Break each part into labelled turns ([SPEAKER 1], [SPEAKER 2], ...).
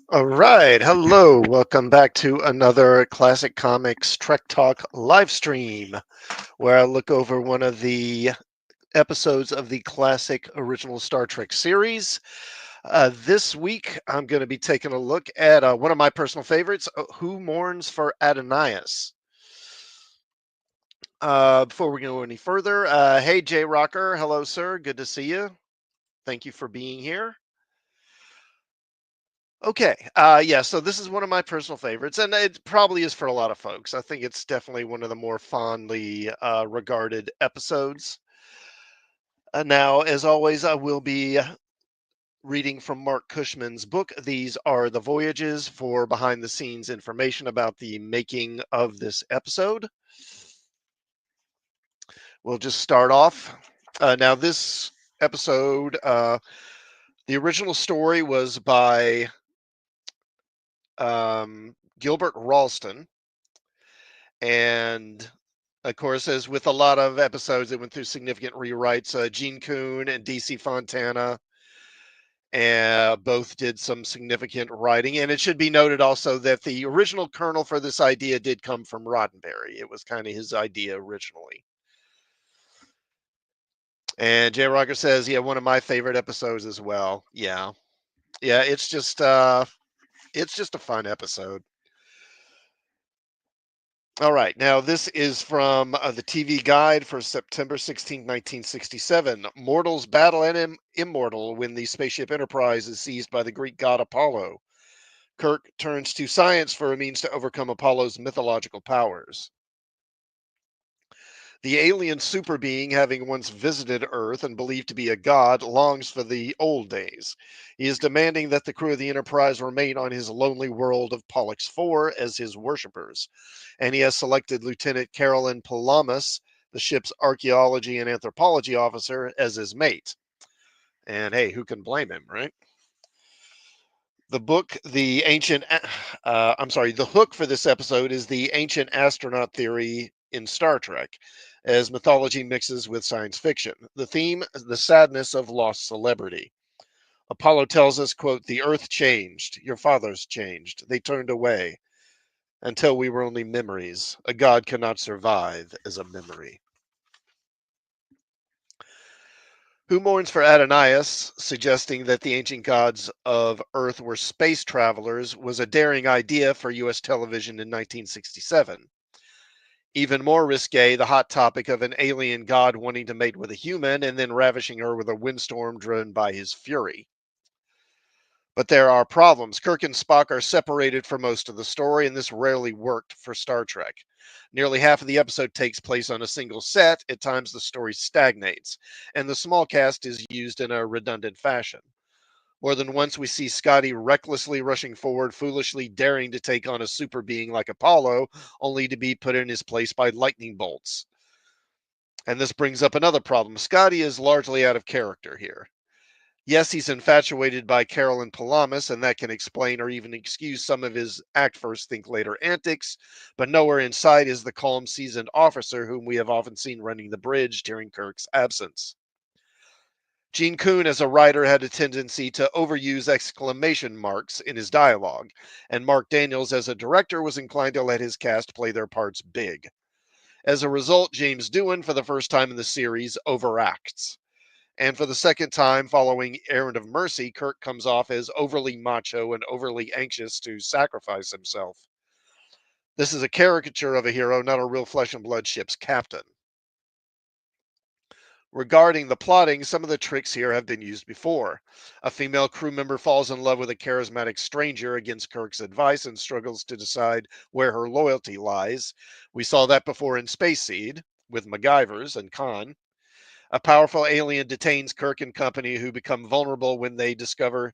[SPEAKER 1] All right. Hello. Welcome back to another Classic Comics Trek Talk live stream where I look over one of the episodes of the classic original Star Trek series. This week, I'm going to be taking a look at one of my personal favorites, Who Mourns for Adonais. Before we go any further, hey, Jay Rocker. Hello, sir. Good to see you. Thank you for being here. Okay. Yeah. So this is one of my personal favorites, and it probably is for a lot of folks. I think it's definitely one of the more fondly regarded episodes. Now, as always, I will be reading from Mark Cushman's book. These are the voyages for behind the scenes information about the making of this episode. We'll just start off. Now, this episode, the original story was by Gilbert Ralston. And of course, as with a lot of episodes, it went through significant rewrites. Gene Coon and DC Fontana and both did some significant writing. And it should be noted also that the original kernel for this idea did come from Roddenberry. It was kind of his idea originally. And Jay Rocker says, yeah, one of my favorite episodes as well. Yeah. Yeah, it's just a fun episode. All right. Now, this is from the TV guide for September 16, 1967. Mortals battle an immortal when the spaceship Enterprise is seized by the Greek god Apollo. Kirk turns to science for a means to overcome Apollo's mythological powers. The alien super being, having once visited Earth and believed to be a god, longs for the old days. He is demanding that the crew of the Enterprise remain on his lonely world of Pollux 4 as his worshippers. And he has selected Lieutenant Carolyn Palamas, the ship's archaeology and anthropology officer, as his mate. And hey, who can blame him, right? The book, the ancient, the hook for this episode is the ancient astronaut theory in Star Trek, as mythology mixes with science fiction. The theme, the sadness of lost celebrity. Apollo tells us, quote, the earth changed, your fathers changed, they turned away, until we were only memories. A god cannot survive as a memory. Who mourns for Adonais, suggesting that the ancient gods of Earth were space travelers, was a daring idea for U.S. television in 1967. Even more risque, the hot topic of an alien god wanting to mate with a human and then ravishing her with a windstorm driven by his fury. But there are problems. Kirk and Spock are separated for most of the story, and this rarely worked for Star Trek. Nearly half of the episode takes place on a single set. At times, the story stagnates, and the small cast is used in a redundant fashion. More than once, we see Scotty recklessly rushing forward, foolishly daring to take on a super being like Apollo, only to be put in his place by lightning bolts. And this brings up another problem. Scotty is largely out of character here. Yes, he's infatuated by Carolyn Palamas, and that can explain or even excuse some of his act first, think later antics, but nowhere in sight is the calm, seasoned officer whom we have often seen running the bridge during Kirk's absence. Gene Coon, as a writer, had a tendency to overuse exclamation marks in his dialogue, and Mark Daniels, as a director, was inclined to let his cast play their parts big. As a result, James Doohan, for the first time in the series, overacts. And for the second time following Errand of Mercy, Kirk comes off as overly macho and overly anxious to sacrifice himself. This is a caricature of a hero, not a real flesh and blood ship's captain. Regarding the plotting, some of the tricks here have been used before. A female crew member falls in love with a charismatic stranger against Kirk's advice and struggles to decide where her loyalty lies. We saw that before in Space Seed with MacGyver's and Khan. A powerful alien detains Kirk and company who becomes vulnerable when they discover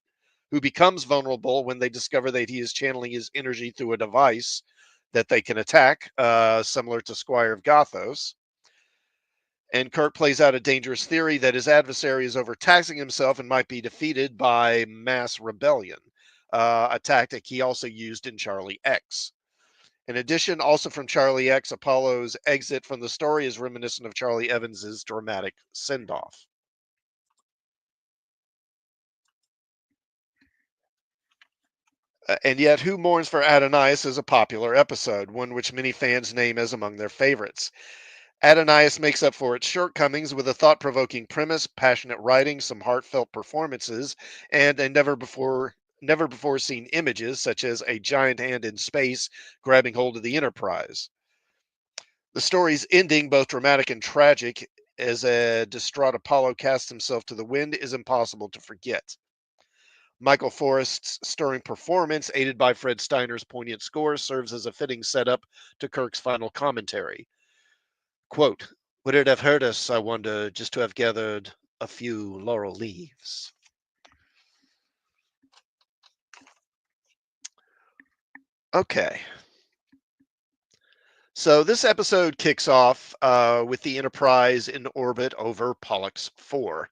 [SPEAKER 1] that he is channeling his energy through a device that they can attack, similar to Squire of Gothos. And Kirk plays out a dangerous theory that his adversary is overtaxing himself and might be defeated by mass rebellion, a tactic he also used in Charlie X. In addition, also from Charlie X, Apollo's exit from the story is reminiscent of Charlie Evans's dramatic send-off. And yet, Who Mourns for Adonais is a popular episode, one which many fans name as among their favorites. Adonais makes up for its shortcomings with a thought provoking premise, passionate writing, some heartfelt performances, and a never before seen images such as a giant hand in space grabbing hold of the Enterprise. The story's ending, both dramatic and tragic, as a distraught Apollo casts himself to the wind, is impossible to forget. Michael Forrest's stirring performance, aided by Fred Steiner's poignant score, serves as a fitting setup to Kirk's final commentary. Quote, would it have hurt us, I wonder, just to have gathered a few laurel leaves? Okay. So this episode kicks off with the Enterprise in orbit over Pollux 4.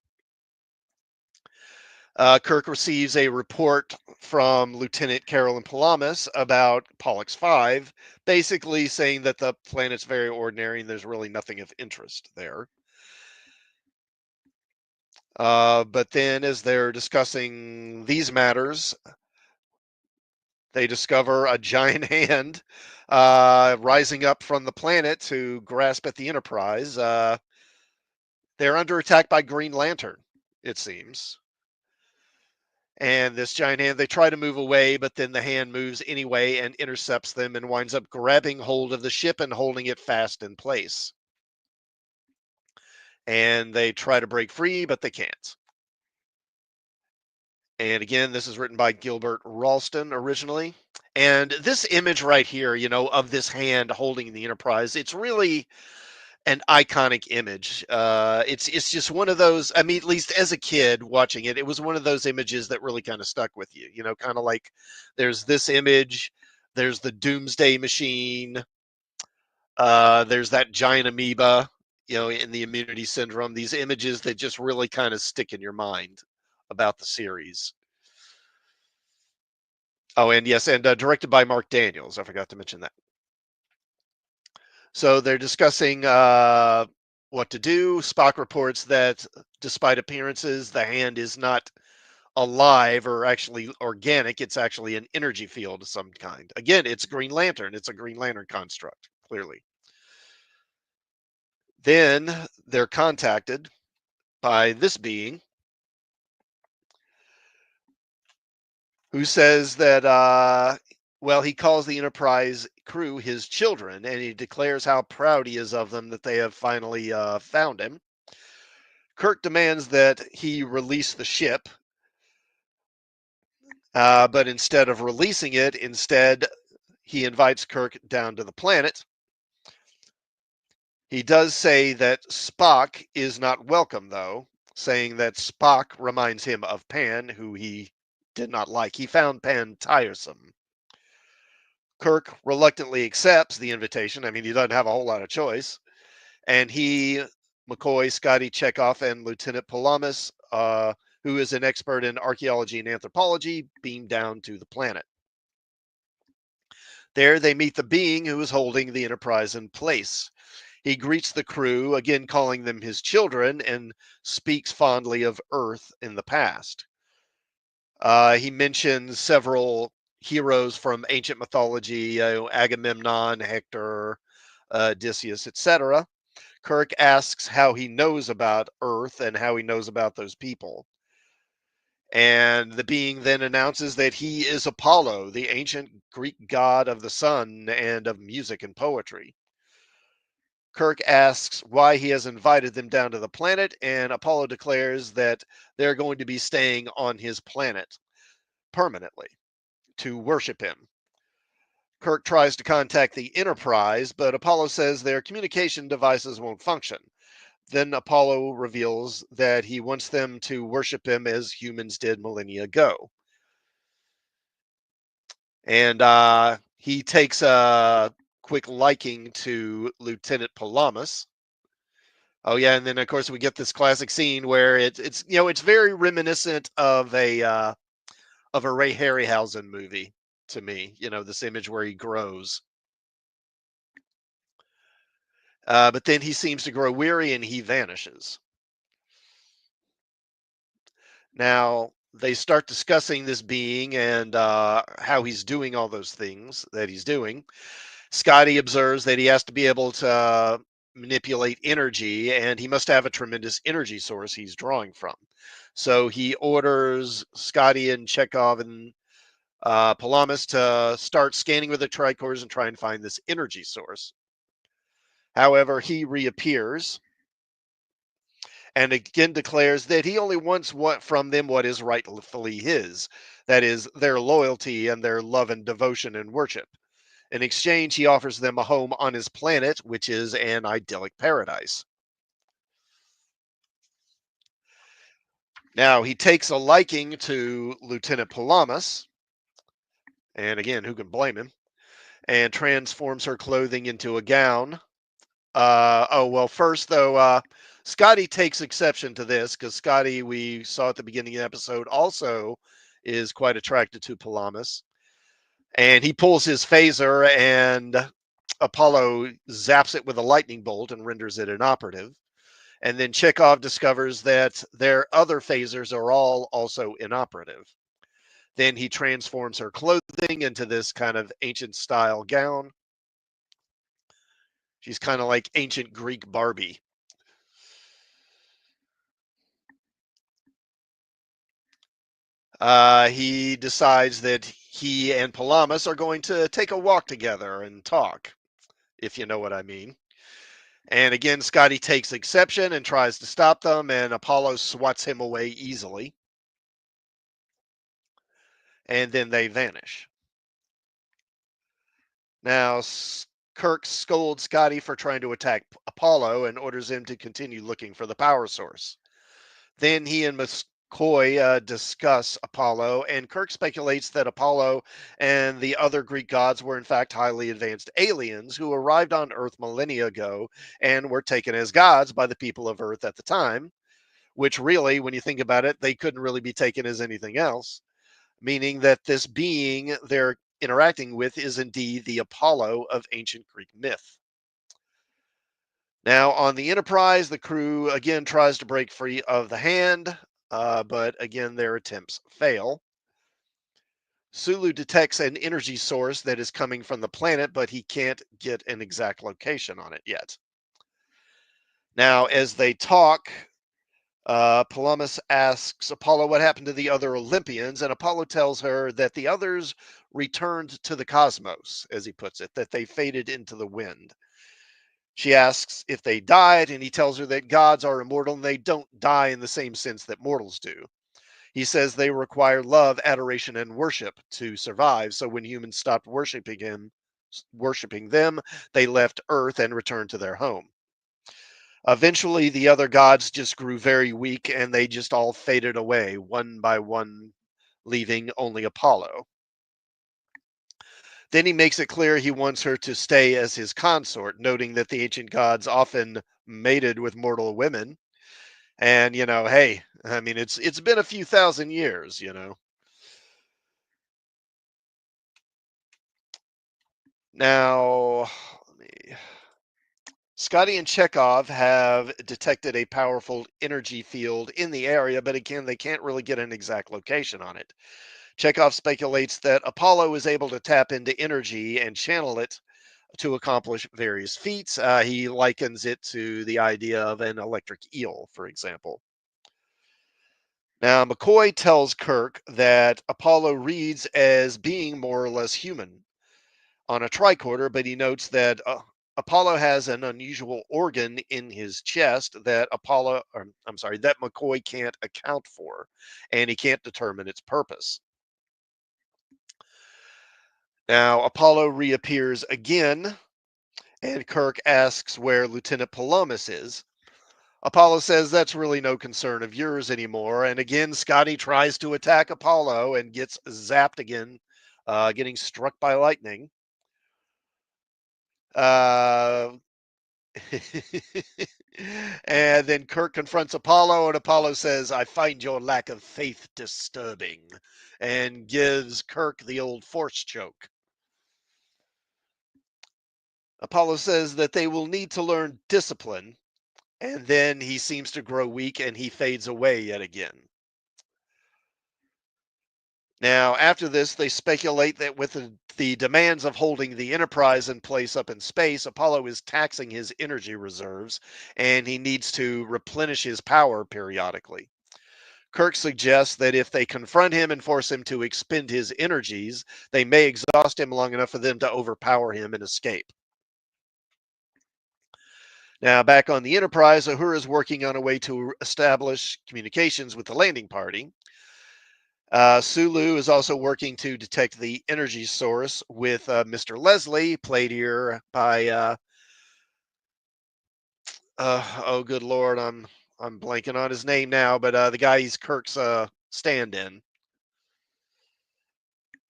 [SPEAKER 1] Kirk receives a report from Lieutenant Carolyn Palamas about Pollux 5, basically saying that the planet's very ordinary and there's really nothing of interest there. But then, as they're discussing these matters, they discover a giant hand rising up from the planet to grasp at the Enterprise. They're under attack by Green Lantern, it seems. And this giant hand, they try to move away, but then the hand moves anyway and intercepts them and winds up grabbing hold of the ship and holding it fast in place. And they try to break free, but they can't. And again, this is written by Gilbert Ralston originally. And this image right here, of this hand holding the Enterprise, it's really an iconic image. It's just one of those. I mean, at least as a kid watching it, it was one of those images that really kind of stuck with you. Kind of like there's this image, there's the Doomsday Machine, there's that giant amoeba, in the Immunity Syndrome. These images that just really kind of stick in your mind about the series. Oh, and yes, and directed by Mark Daniels. I forgot to mention that. So they're discussing what to do. Spock reports that despite appearances, the hand is not alive or actually organic. It's actually an energy field of some kind. Again, it's Green Lantern. It's a Green Lantern construct, clearly. Then they're contacted by this being who says that, well, he calls the Enterprise crew his children, and he declares how proud he is of them that they have finally found him. Kirk demands that he release the ship, but instead of releasing it, he invites Kirk down to the planet. He does say that Spock is not welcome, though, saying that Spock reminds him of Pan, who he did not like. He found Pan tiresome. Kirk reluctantly accepts the invitation. I mean, he doesn't have a whole lot of choice. And McCoy, Scotty Chekhov, and Lieutenant Palamas, who is an expert in archaeology and anthropology, beam down to the planet. There they meet the being who is holding the Enterprise in place. He greets the crew, again calling them his children, and speaks fondly of Earth in the past. He mentions several heroes from ancient mythology, Agamemnon, Hector, Odysseus, etc. Kirk asks how he knows about Earth and how he knows about those people. And the being then announces that he is Apollo, the ancient Greek god of the sun and of music and poetry. Kirk asks why he has invited them down to the planet, and Apollo declares that they're going to be staying on his planet permanently to worship him. Kirk tries to contact the Enterprise, but Apollo says their communication devices won't function. Then Apollo reveals that he wants them to worship him as humans did millennia ago. And he takes a quick liking to Lieutenant Palamas. Oh yeah, and then of course we get this classic scene where it's very reminiscent of a Ray Harryhausen movie to me. This image where he grows. But then he seems to grow weary and he vanishes. Now, they start discussing this being and how he's doing all those things that he's doing. Scotty observes that he has to be able to manipulate energy, and he must have a tremendous energy source he's drawing from. So he orders Scotty and Chekhov and Palamas to start scanning with the tricores and try and find this energy source. However, he reappears and again declares that he only wants what from them what is rightfully his, that is, their loyalty and their love and devotion and worship. In exchange, he offers them a home on his planet, which is an idyllic paradise. Now, he takes a liking to Lieutenant Palamas, and again, who can blame him, and transforms her clothing into a gown. Well, first, though, Scotty takes exception to this because Scotty, we saw at the beginning of the episode, also is quite attracted to Palamas. And he pulls his phaser, and Apollo zaps it with a lightning bolt and renders it inoperative. And then Chekhov discovers that their other phasers are all also inoperative. Then he transforms her clothing into this kind of ancient style gown. She's kind of like ancient Greek Barbie. He decides that he and Palamas are going to take a walk together and talk, if you know what I mean. And again, Scotty takes exception and tries to stop them, and Apollo swats him away easily. And then they vanish. Now, Kirk scolds Scotty for trying to attack Apollo and orders him to continue looking for the power source. Then he and McCoy discuss Apollo, and Kirk speculates that Apollo and the other Greek gods were in fact highly advanced aliens who arrived on Earth millennia ago and were taken as gods by the people of Earth at the time, which really, when you think about it, they couldn't really be taken as anything else, meaning that this being they're interacting with is indeed the Apollo of ancient Greek myth. Now, on the Enterprise, the crew again tries to break free of the hand, but again, their attempts fail. Sulu detects an energy source that is coming from the planet, but he can't get an exact location on it yet. Now, as they talk, Palamas asks Apollo what happened to the other Olympians, and Apollo tells her that the others returned to the cosmos, as he puts it, that they faded into the wind. She asks if they died, and he tells her that gods are immortal and they don't die in the same sense that mortals do. He says they require love, adoration, and worship to survive. So when humans stopped worshiping them, they left Earth and returned to their home. Eventually, the other gods just grew very weak and they just all faded away one by one, leaving only Apollo. Then he makes it clear he wants her to stay as his consort, noting that the ancient gods often mated with mortal women. And hey, I mean, it's been a few thousand years. Now, let me. Scotty and Chekhov have detected a powerful energy field in the area, but again, they can't really get an exact location on it. Chekhov speculates that Apollo is able to tap into energy and channel it to accomplish various feats. He likens it to the idea of an electric eel, for example. Now, McCoy tells Kirk that Apollo reads as being more or less human on a tricorder, but he notes that Apollo has an unusual organ in his chest that that McCoy can't account for, and he can't determine its purpose. Now, Apollo reappears again, and Kirk asks where Lieutenant Palomas is. Apollo says that's really no concern of yours anymore. And again, Scotty tries to attack Apollo and gets zapped again, getting struck by lightning. Uh, and then Kirk confronts Apollo, and Apollo says, I find your lack of faith disturbing, and gives Kirk the old force choke. Apollo says that they will need to learn discipline, and then he seems to grow weak and he fades away yet again. Now, after this, they speculate that with the demands of holding the Enterprise in place up in space, Apollo is taxing his energy reserves and he needs to replenish his power periodically. Kirk suggests that if they confront him and force him to expend his energies, they may exhaust him long enough for them to overpower him and escape. Now, back on the Enterprise, Uhura is working on a way to establish communications with the landing party. Sulu is also working to detect the energy source with Mr. Leslie, played here by oh good lord, I'm blanking on his name now, but the guy he's Kirk's stand-in.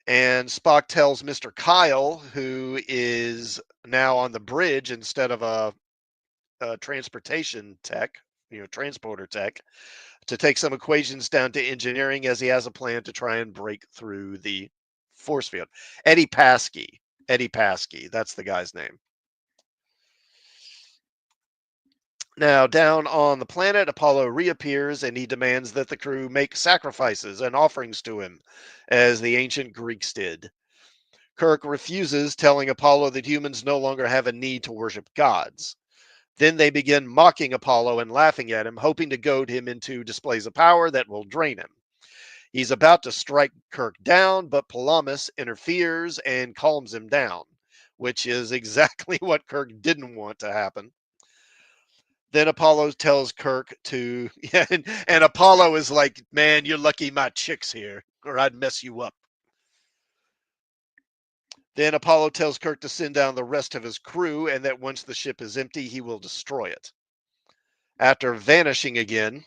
[SPEAKER 1] And Spock tells Mr. Kyle, who is now on the bridge instead of a transportation tech, transporter tech, to take some equations down to engineering as he has a plan to try and break through the force field. Eddie Paskey. Eddie Paskey. That's the guy's name. Now, down on the planet, Apollo reappears and he demands that the crew make sacrifices and offerings to him, as the ancient Greeks did. Kirk refuses, telling Apollo that humans no longer have a need to worship gods. Then they begin mocking Apollo and laughing at him, hoping to goad him into displays of power that will drain him. He's about to strike Kirk down, but Palamas interferes and calms him down, which is exactly what Kirk didn't want to happen. Then Apollo tells Kirk to, yeah, and Apollo is like, man, you're lucky my chick's here, or I'd mess you up. Then Apollo tells Kirk to send down the rest of his crew, and that once the ship is empty, he will destroy it. After vanishing again,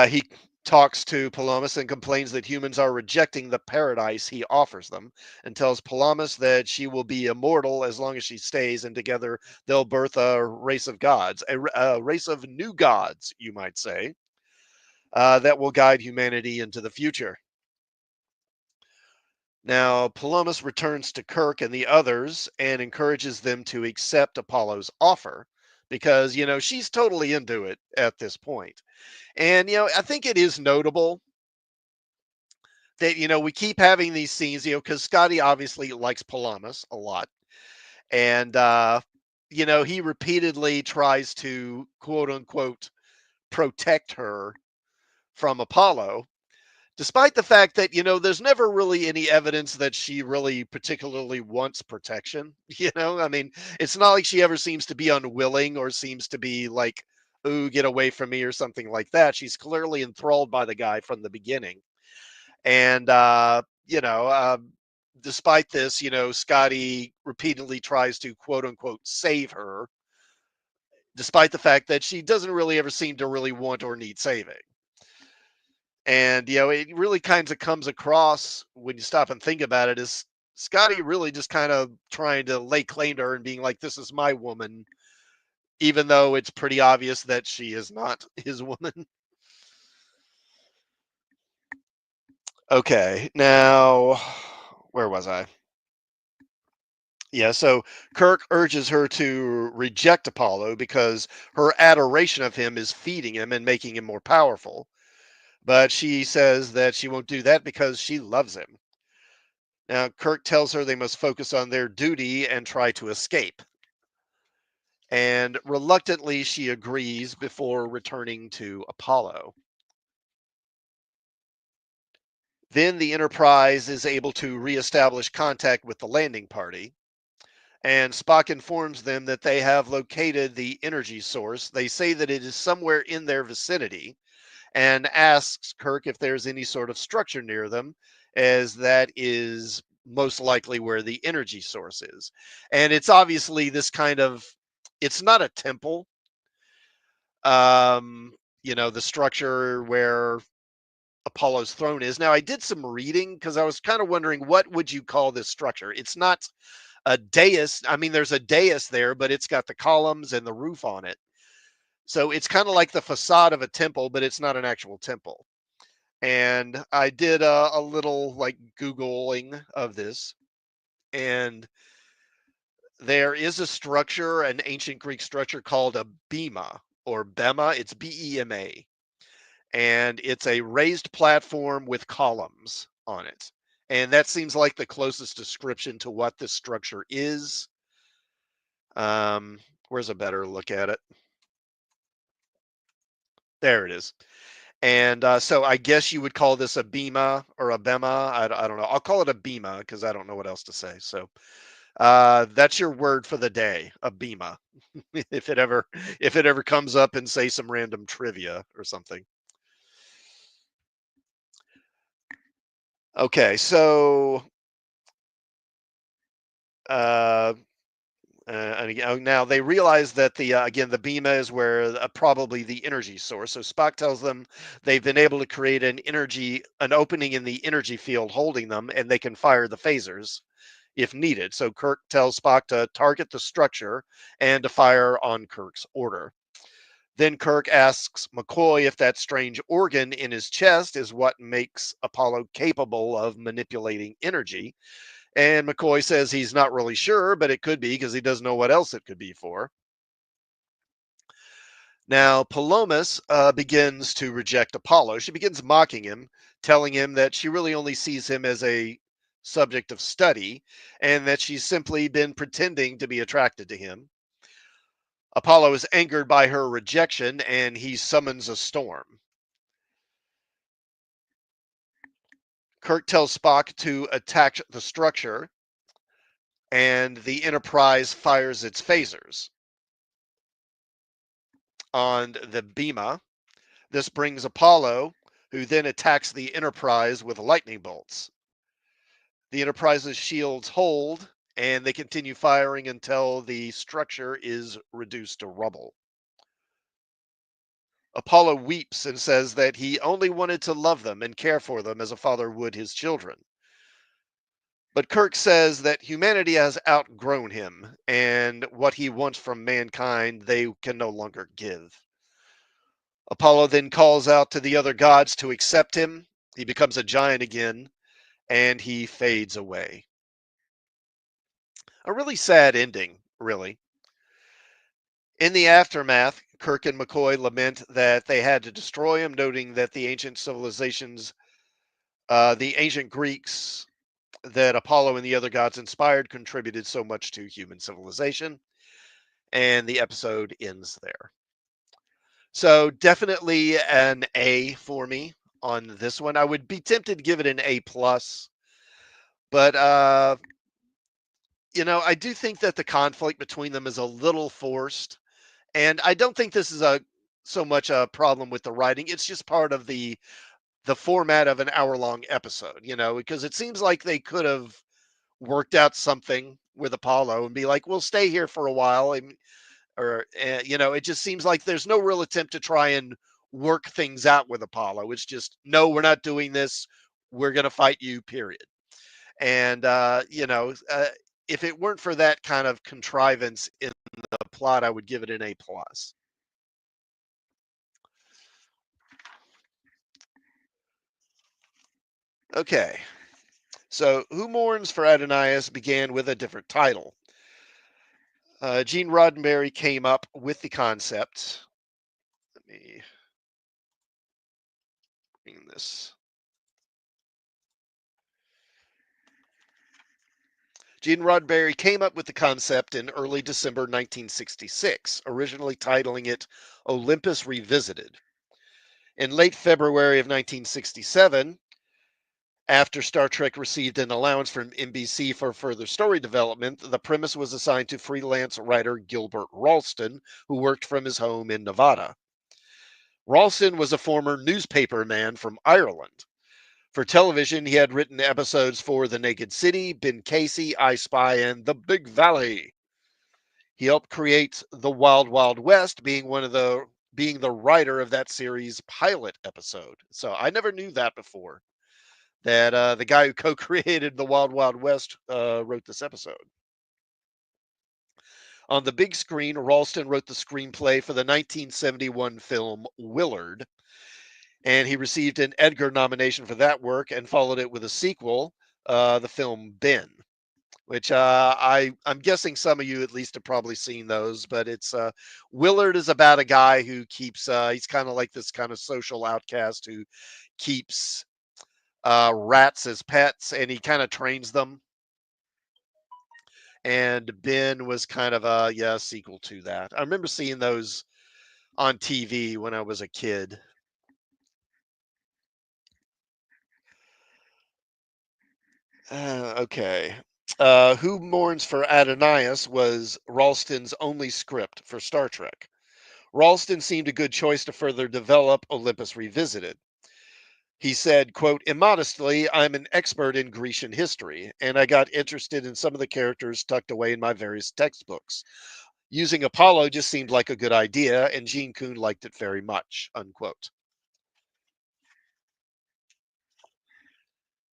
[SPEAKER 1] he talks to Palomas and complains that humans are rejecting the paradise he offers them, and tells Palomas that she will be immortal as long as she stays, and together they'll birth a race of gods, a race of new gods, you might say, that will guide humanity into the future. Now, Palomas returns to Kirk and the others and encourages them to accept Apollo's offer because, she's totally into it at this point. And, I think it is notable that, we keep having these scenes, because Scotty obviously likes Palamas a lot. And, he repeatedly tries to quote unquote protect her from Apollo, despite the fact that, there's never really any evidence that she really particularly wants protection. I mean, it's not like she ever seems to be unwilling or seems to be like, ooh, get away from me or something like that. She's clearly enthralled by the guy from the beginning. And, despite this, Scotty repeatedly tries to quote unquote save her, despite the fact that she doesn't really ever seem to really want or need saving. And, it really kind of comes across when you stop and think about it as Scotty really just kind of trying to lay claim to her and being like, this is my woman, even though it's pretty obvious that she is not his woman. Okay, now, where was I? Yeah, so Kirk urges her to reject Apollo because her adoration of him is feeding him and making him more powerful. But she says that she won't do that because she loves him. Now, Kirk tells her they must focus on their duty and try to escape. And reluctantly, she agrees before returning to Apollo. Then the Enterprise is able to reestablish contact with the landing party. And Spock informs them that they have located the energy source. They say that it is somewhere in their vicinity and asks Kirk if there's any sort of structure near them, as that is most likely where the energy source is. And it's obviously this kind of, it's not a temple. The structure where Apollo's throne is. Now, I did some reading because I was kind of wondering, what would you call this structure? It's not a dais. I mean, there's a dais there, but it's got the columns and the roof on it. So it's kind of like the facade of a temple, but it's not an actual temple. And I did a little like Googling of this, and there is a structure, an ancient Greek structure called a bema or bema. It's Bema, and it's a raised platform with columns on it. And that seems like the closest description to what this structure is. Um, where's a better look at it? There it is. And so I guess you would call this a bema or a bema. I don't know. I'll call it a bema because I don't know what else to say. So that's your word for the day, a bema. if it ever if it ever comes up in say some random trivia or something. Okay, so uh, and again, now they realize that the bema is where probably the energy source. So Spock tells them they've been able to create an opening in the energy field holding them, and they can fire the phasers if needed. So Kirk tells Spock to target the structure and to fire on Kirk's order. Then Kirk asks McCoy if that strange organ in his chest is what makes Apollo capable of manipulating energy. And McCoy says he's not really sure, but it could be because he doesn't know what else it could be for. Now, Palomas begins to reject Apollo. She begins mocking him, telling him that she really only sees him as a subject of study and that she's simply been pretending to be attracted to him. Apollo is angered by her rejection and he summons a storm. Kirk tells Spock to attack the structure, and the Enterprise fires its phasers on the Bema. This brings Apollo, who then attacks the Enterprise with lightning bolts. The Enterprise's shields hold, and they continue firing until the structure is reduced to rubble. Apollo weeps and says that he only wanted to love them and care for them as a father would his children. But Kirk says that humanity has outgrown him, and what he wants from mankind they can no longer give. Apollo then calls out to the other gods to accept him. He becomes a giant again, and he fades away. A really sad ending, really. In the aftermath, Kirk and McCoy lament that they had to destroy him, noting that the ancient Greeks that Apollo and the other gods inspired contributed so much to human civilization. And the episode ends there. So definitely an A for me on this one. I would be tempted to give it an A plus, but I do think that the conflict between them is a little forced, and I don't think this is a so much a problem with the writing. It's just part of the format of an hour-long episode, because it seems like they could have worked out something with Apollo and be like, "We'll stay here for a while," or it just seems like there's no real attempt to try and work things out with Apollo. It's just, no, we're not doing this. We're going to fight you, period. And if it weren't for that kind of contrivance in the plot, I would give it an A plus. Okay, so Who Mourns for Adonais began with a different title. Gene Roddenberry came up with the concept. Let me bring this. Gene Roddenberry came up with the concept in early December 1966, originally titling it Olympus Revisited. In late February of 1967, after Star Trek received an allowance from NBC for further story development, the premise was assigned to freelance writer Gilbert Ralston, who worked from his home in Nevada. Ralston was a former newspaper man from Ireland. For television, he had written episodes for The Naked City, Ben Casey, I Spy, and The Big Valley. He helped create The Wild Wild West, being the writer of that series' pilot episode. So I never knew that before. That the guy who co-created The Wild Wild West wrote this episode. On the big screen, Ralston wrote the screenplay for the 1971 film Willard, and he received an Edgar nomination for that work and followed it with a sequel, the film Ben, which I'm guessing some of you at least have probably seen those. But it's Willard is about a guy who keeps he's kind of like this kind of social outcast who keeps rats as pets, and he kind of trains them. And Ben was kind of a sequel to that. I remember seeing those on TV when I was a kid. Okay. Who Mourns for Adonais was Ralston's only script for Star Trek. Ralston seemed a good choice to further develop Olympus Revisited. He said, quote, immodestly, I'm an expert in Grecian history, and I got interested in some of the characters tucked away in my various textbooks. Using Apollo just seemed like a good idea, and Gene Coon liked it very much, unquote.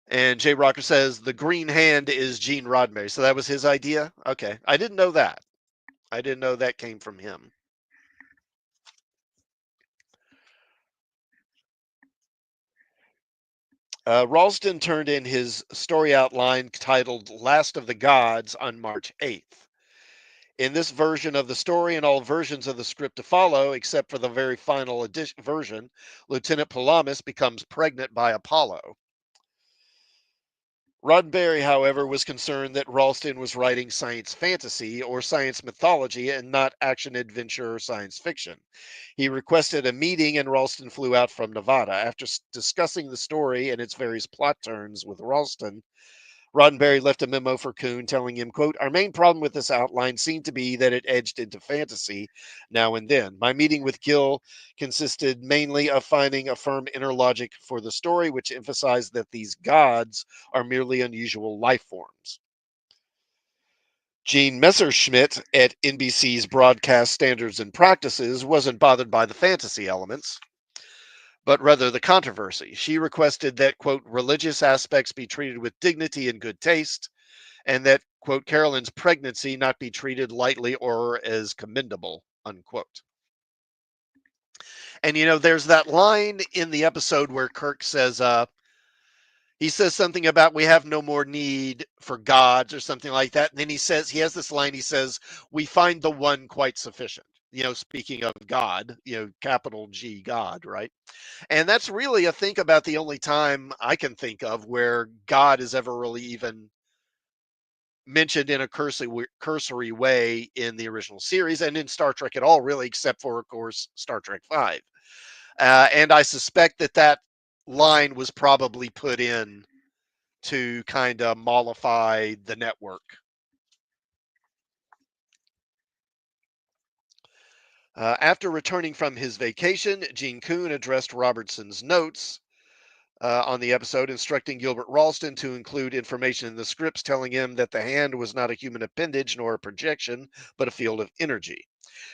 [SPEAKER 1] And Jay Rocker says the green hand is Gene Roddenberry. So that was his idea? Okay. I didn't know that. I didn't know that came from him. Ralston turned in his story outline titled Last of the Gods on March 8th. In this version of the story and all versions of the script to follow, except for the very final version, Lieutenant Palamas becomes pregnant by Apollo. Roddenberry, however, was concerned that Ralston was writing science fantasy or science mythology and not action adventure or science fiction. He requested a meeting and Ralston flew out from Nevada. After discussing the story and its various plot turns with Ralston, Roddenberry left a memo for Coon telling him, quote, our main problem with this outline seemed to be that it edged into fantasy now and then. My meeting with Gill consisted mainly of finding a firm inner logic for the story, which emphasized that these gods are merely unusual life forms. Gene Messerschmidt at NBC's Broadcast Standards and Practices wasn't bothered by the fantasy elements, but rather the controversy. She requested that, quote, religious aspects be treated with dignity and good taste, and that, quote, Carolyn's pregnancy not be treated lightly or as commendable, unquote. And, there's that line in the episode where Kirk says, he says something about we have no more need for gods or something like that. And then he has this line, he says, we find the one quite sufficient. Speaking of God, capital G God, right? And that's really, I think, about the only time I can think of where God is ever really even mentioned in a cursory way in the original series and in Star Trek at all, really, except for, of course, Star Trek V. And I suspect that line was probably put in to kind of mollify the network. After returning from his vacation, Gene Coon addressed Robertson's notes on the episode, instructing Gilbert Ralston to include information in the scripts telling him that the hand was not a human appendage nor a projection, but a field of energy.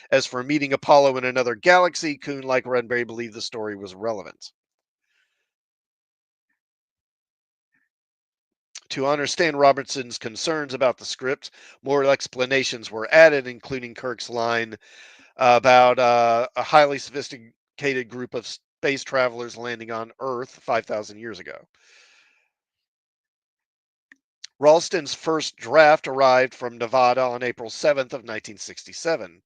[SPEAKER 1] As for meeting Apollo in another galaxy, Coon, like Roddenberry, believed the story was relevant. To understand Robertson's concerns about the script, more explanations were added, including Kirk's line about a highly sophisticated group of space travelers landing on Earth 5,000 years ago. Ralston's first draft arrived from Nevada on April 7th of 1967.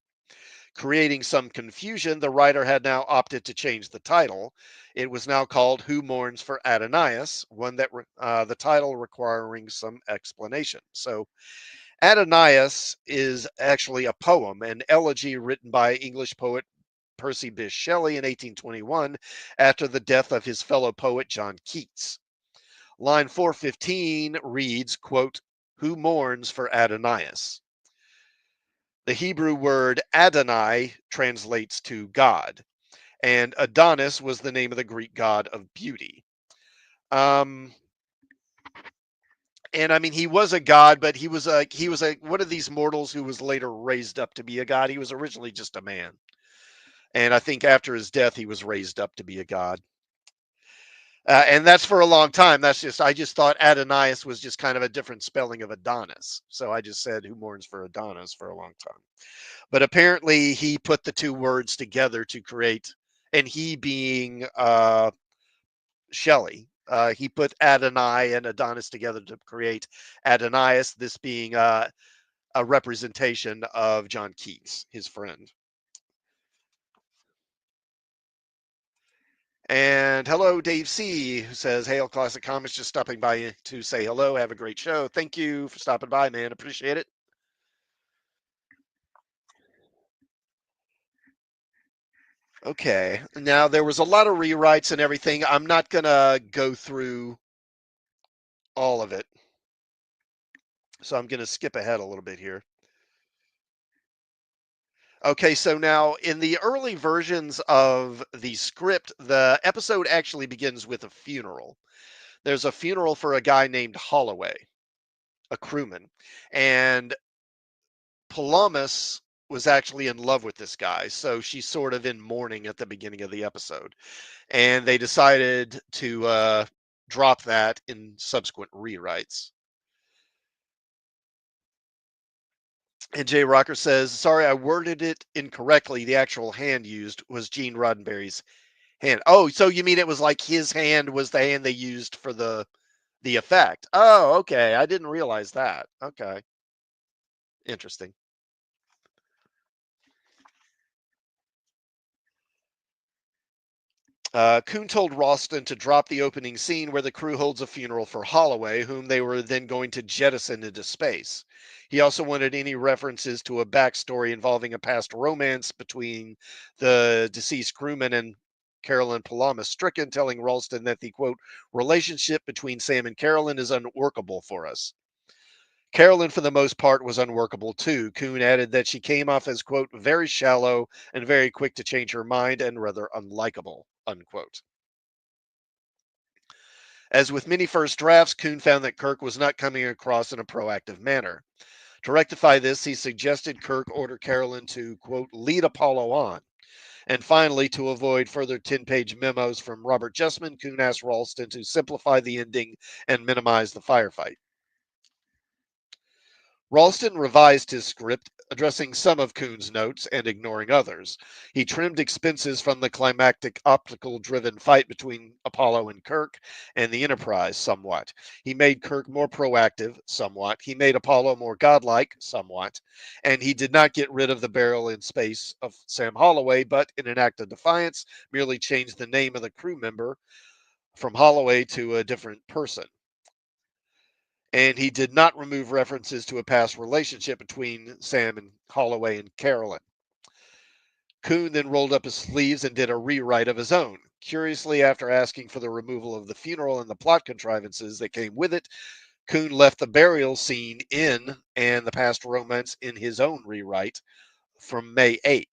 [SPEAKER 1] Creating some confusion, the writer had now opted to change the title. It was now called Who Mourns for Adonais, one that the title requiring some explanation. So Adonais is actually a poem, an elegy written by English poet Percy Bysshe Shelley in 1821 after the death of his fellow poet John Keats. Line 415 reads, quote, Who mourns for Adonais? The Hebrew word Adonai translates to God, and Adonis was the name of the Greek god of beauty. Um, and I mean, he was a god, but he was a one of these mortals who was later raised up to be a god. He was originally just a man, and I think after his death, he was raised up to be a god. And that's for a long time. I just thought Adonais was just kind of a different spelling of Adonis. So I just said who mourns for Adonis for a long time. But apparently he put the two words together to create, and he being Shelley, He put Adonai and Adonis together to create Adonais, this being a representation of John Keats, his friend. And hello, Dave C, who says, Hail Classic Comics, just stopping by to say hello. Have a great show. Thank you for stopping by, man. Appreciate it. Okay. Now, there was a lot of rewrites and everything. I'm not going to go through all of it. So I'm going to skip ahead a little bit here. Okay, so now in the early versions of the script, the episode actually begins with a funeral. There's a funeral for a guy named Holloway, a crewman. And Palamas was actually in love with this guy. So she's sort of in mourning at the beginning of the episode. And they decided to drop that in subsequent rewrites. And Jay Rocker says, sorry, I worded it incorrectly. The actual hand used was Gene Roddenberry's hand. Oh, so you mean it was like his hand was the hand they used for the effect? Oh, okay. I didn't realize that. Okay. Interesting. Kuhn told Ralston to drop the opening scene where the crew holds a funeral for Holloway, whom they were then going to jettison into space. He also wanted any references to a backstory involving a past romance between the deceased crewman and Carolyn Palamas stricken, telling Ralston that the quote relationship between Sam and Carolyn is unworkable for us. Carolyn, for the most part, was unworkable too. Kuhn added that she came off as, quote, very shallow and very quick to change her mind and rather unlikable, unquote. As with many first drafts, Kuhn found that Kirk was not coming across in a proactive manner. To rectify this, he suggested Kirk order Carolyn to, quote, lead Apollo on. And finally, to avoid further 10-page memos from Robert Justman, Kuhn asked Ralston to simplify the ending and minimize the firefight. Ralston revised his script, addressing some of Kuhn's notes and ignoring others. He trimmed expenses from the climactic optical driven fight between Apollo and Kirk and the Enterprise somewhat. He made Kirk more proactive somewhat. He made Apollo more godlike somewhat. And he did not get rid of the barrel in space of Sam Holloway, but in an act of defiance, merely changed the name of the crew member from Holloway to a different person. And he did not remove references to a past relationship between Sam and Holloway and Carolyn. Kuhn then rolled up his sleeves and did a rewrite of his own. Curiously, after asking for the removal of the funeral and the plot contrivances that came with it, Kuhn left the burial scene in and the past romance in his own rewrite from May 8th.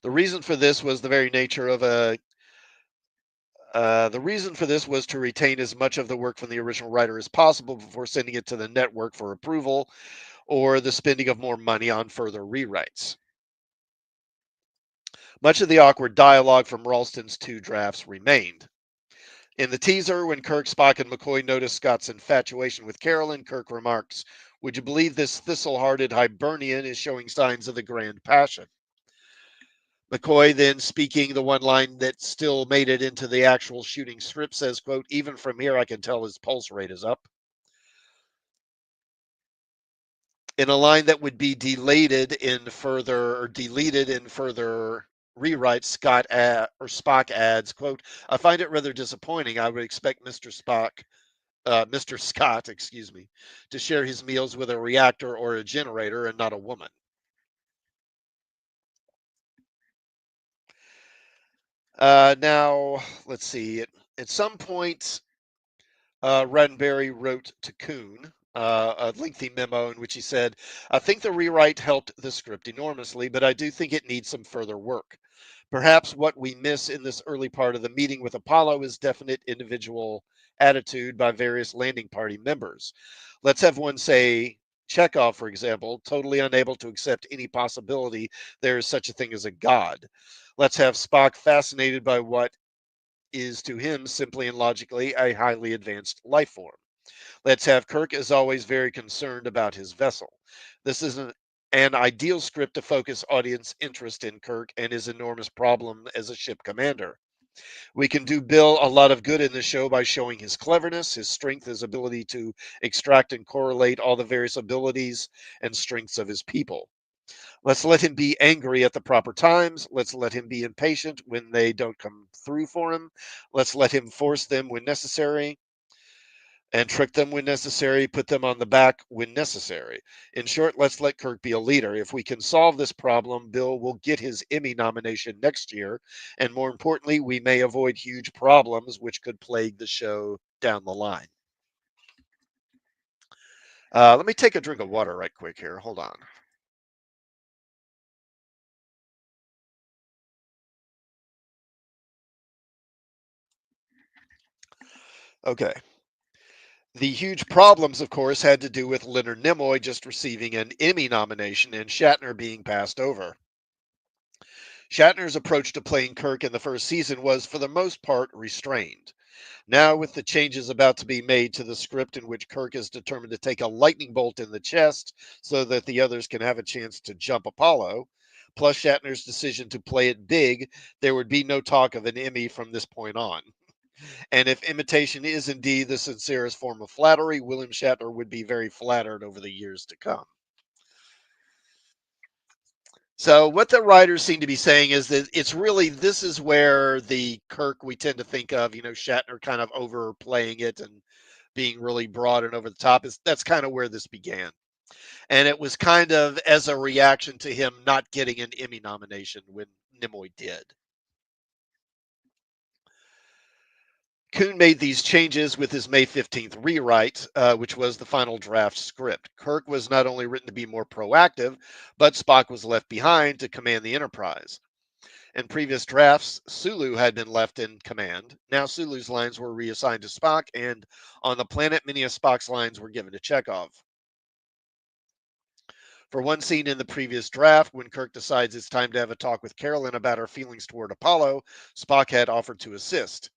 [SPEAKER 1] The reason for this was the very nature of a the reason for this was to retain as much of the work from the original writer as possible before sending it to the network for approval or the spending of more money on further rewrites. Much of the awkward dialogue from Ralston's two drafts remained. In the teaser, when Kirk, Spock, and McCoy notice Scott's infatuation with Carolyn, Kirk remarks, would you believe this thistle-hearted Hibernian is showing signs of the grand passion? McCoy then, speaking the one line that still made it into the actual shooting script, says, quote, even from here I can tell his pulse rate is up. In a line that would be deleted in further rewrites, Spock adds, quote, I find it rather disappointing. I would expect Mr. Scott, excuse me, to share his meals with a reactor or a generator and not a woman. Now, let's see. At some point, Roddenberry wrote to Kuhn a lengthy memo in which he said, I think the rewrite helped the script enormously, but I do think it needs some further work. Perhaps what we miss in this early part of the meeting with Apollo is definite individual attitude by various landing party members. Let's have one say, Chekhov, for example, totally unable to accept any possibility there is such a thing as a god. Let's have Spock fascinated by what is to him simply and logically a highly advanced life form. Let's have Kirk, as always, very concerned about his vessel. This is an ideal script to focus audience interest in Kirk and his enormous problem as a ship commander. We can do Bill a lot of good in the show by showing his cleverness, his strength, his ability to extract and correlate all the various abilities and strengths of his people. Let's let him be angry at the proper times. Let's let him be impatient when they don't come through for him. Let's let him force them when necessary and trick them when necessary, put them on the back when necessary. In short, let's let Kirk be a leader. If we can solve this problem, Bill will get his Emmy nomination next year. And more importantly, we may avoid huge problems which could plague the show down the line. Let me take a drink of water right quick here. Hold on. Okay. The huge problems, of course, had to do with Leonard Nimoy just receiving an Emmy nomination and Shatner being passed over. Shatner's approach to playing Kirk in the first season was, for the most part, restrained. Now, with the changes about to be made to the script in which Kirk is determined to take a lightning bolt in the chest so that the others can have a chance to jump Apollo, plus Shatner's decision to play it big, there would be no talk of an Emmy from this point on. And if imitation is indeed the sincerest form of flattery, William Shatner would be very flattered over the years to come. So what the writers seem to be saying is that it's really this is where the Kirk we tend to think of, Shatner kind of overplaying it and being really broad and over the top is that's kind of where this began. And it was kind of as a reaction to him not getting an Emmy nomination when Nimoy did. Kuhn made these changes with his May 15th rewrite, which was the final draft script. Kirk was not only written to be more proactive, but Spock was left behind to command the Enterprise. In previous drafts, Sulu had been left in command. Now Sulu's lines were reassigned to Spock, and on the planet, many of Spock's lines were given to Chekhov. For one scene in the previous draft, when Kirk decides it's time to have a talk with Carolyn about her feelings toward Apollo, Spock had offered to assist.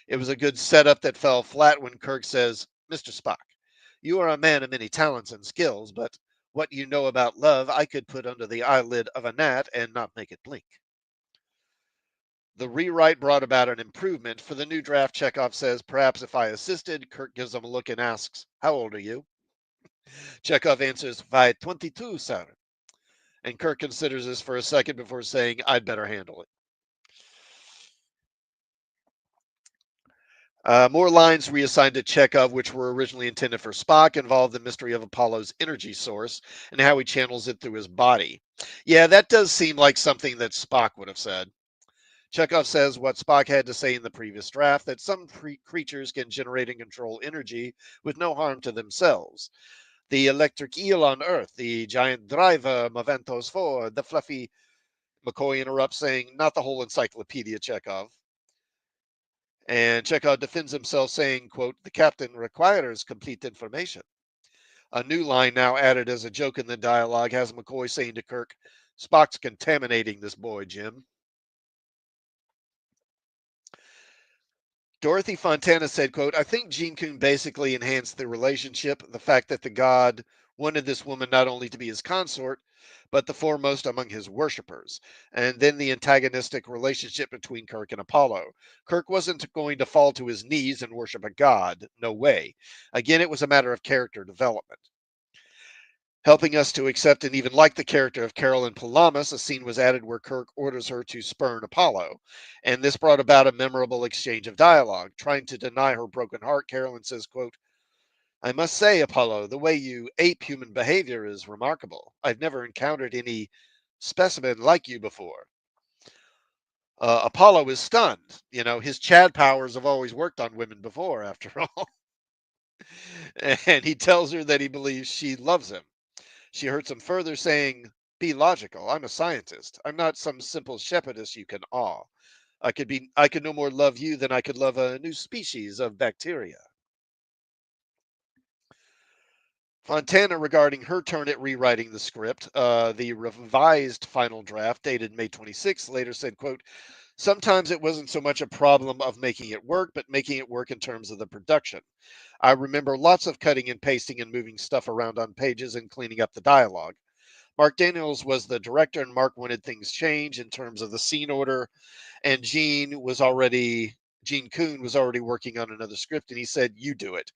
[SPEAKER 1] It was a good setup that fell flat when Kirk says, Mr. Spock, you are a man of many talents and skills, but what you know about love I could put under the eyelid of a gnat and not make it blink. The rewrite brought about an improvement. For the new draft, Chekhov says, perhaps if I assisted, Kirk gives him a look and asks, how old are you? Chekhov answers, "Why, 22, sir." And Kirk considers this for a second before saying, I'd better handle it. More lines reassigned to Chekhov, which were originally intended for Spock, involve the mystery of Apollo's energy source and how he channels it through his body. Yeah, that does seem like something that Spock would have said. Chekhov says what Spock had to say in the previous draft that some creatures can generate and control energy with no harm to themselves. The electric eel on Earth, the giant driver, Maventos 4, the fluffy. McCoy interrupts, saying, not the whole encyclopedia, Chekhov. And Chekhov defends himself, saying, quote, the captain requires complete information. A new line now added as a joke in the dialogue has McCoy saying to Kirk, Spock's contaminating this boy, Jim. Dorothy Fontana said, quote, I think Gene Coon basically enhanced the relationship. The fact that the god wanted this woman not only to be his consort, but the foremost among his worshippers. And then the antagonistic relationship between Kirk and Apollo. Kirk wasn't going to fall to his knees and worship a god. No way. Again, it was a matter of character development. Helping us to accept and even like the character of Carolyn Palamas, a scene was added where Kirk orders her to spurn Apollo. And this brought about a memorable exchange of dialogue. Trying to deny her broken heart, Carolyn says, quote, I must say, Apollo, the way you ape human behavior is remarkable. I've never encountered any specimen like you before. Apollo is stunned. His Chad powers have always worked on women before, after all. And he tells her that he believes she loves him. She hurts him further, saying, be logical. I'm a scientist. I'm not some simple shepherdess you can awe. I could no more love you than I could love a new species of bacteria. Fontana, regarding her turn at rewriting the script, the revised final draft, dated May 26th, later said, quote, sometimes it wasn't so much a problem of making it work, but making it work in terms of the production. I remember lots of cutting and pasting and moving stuff around on pages and cleaning up the dialogue. Mark Daniels was the director, and Mark wanted things changed in terms of the scene order. And Gene Kuhn was already working on another script, and he said, "You do it."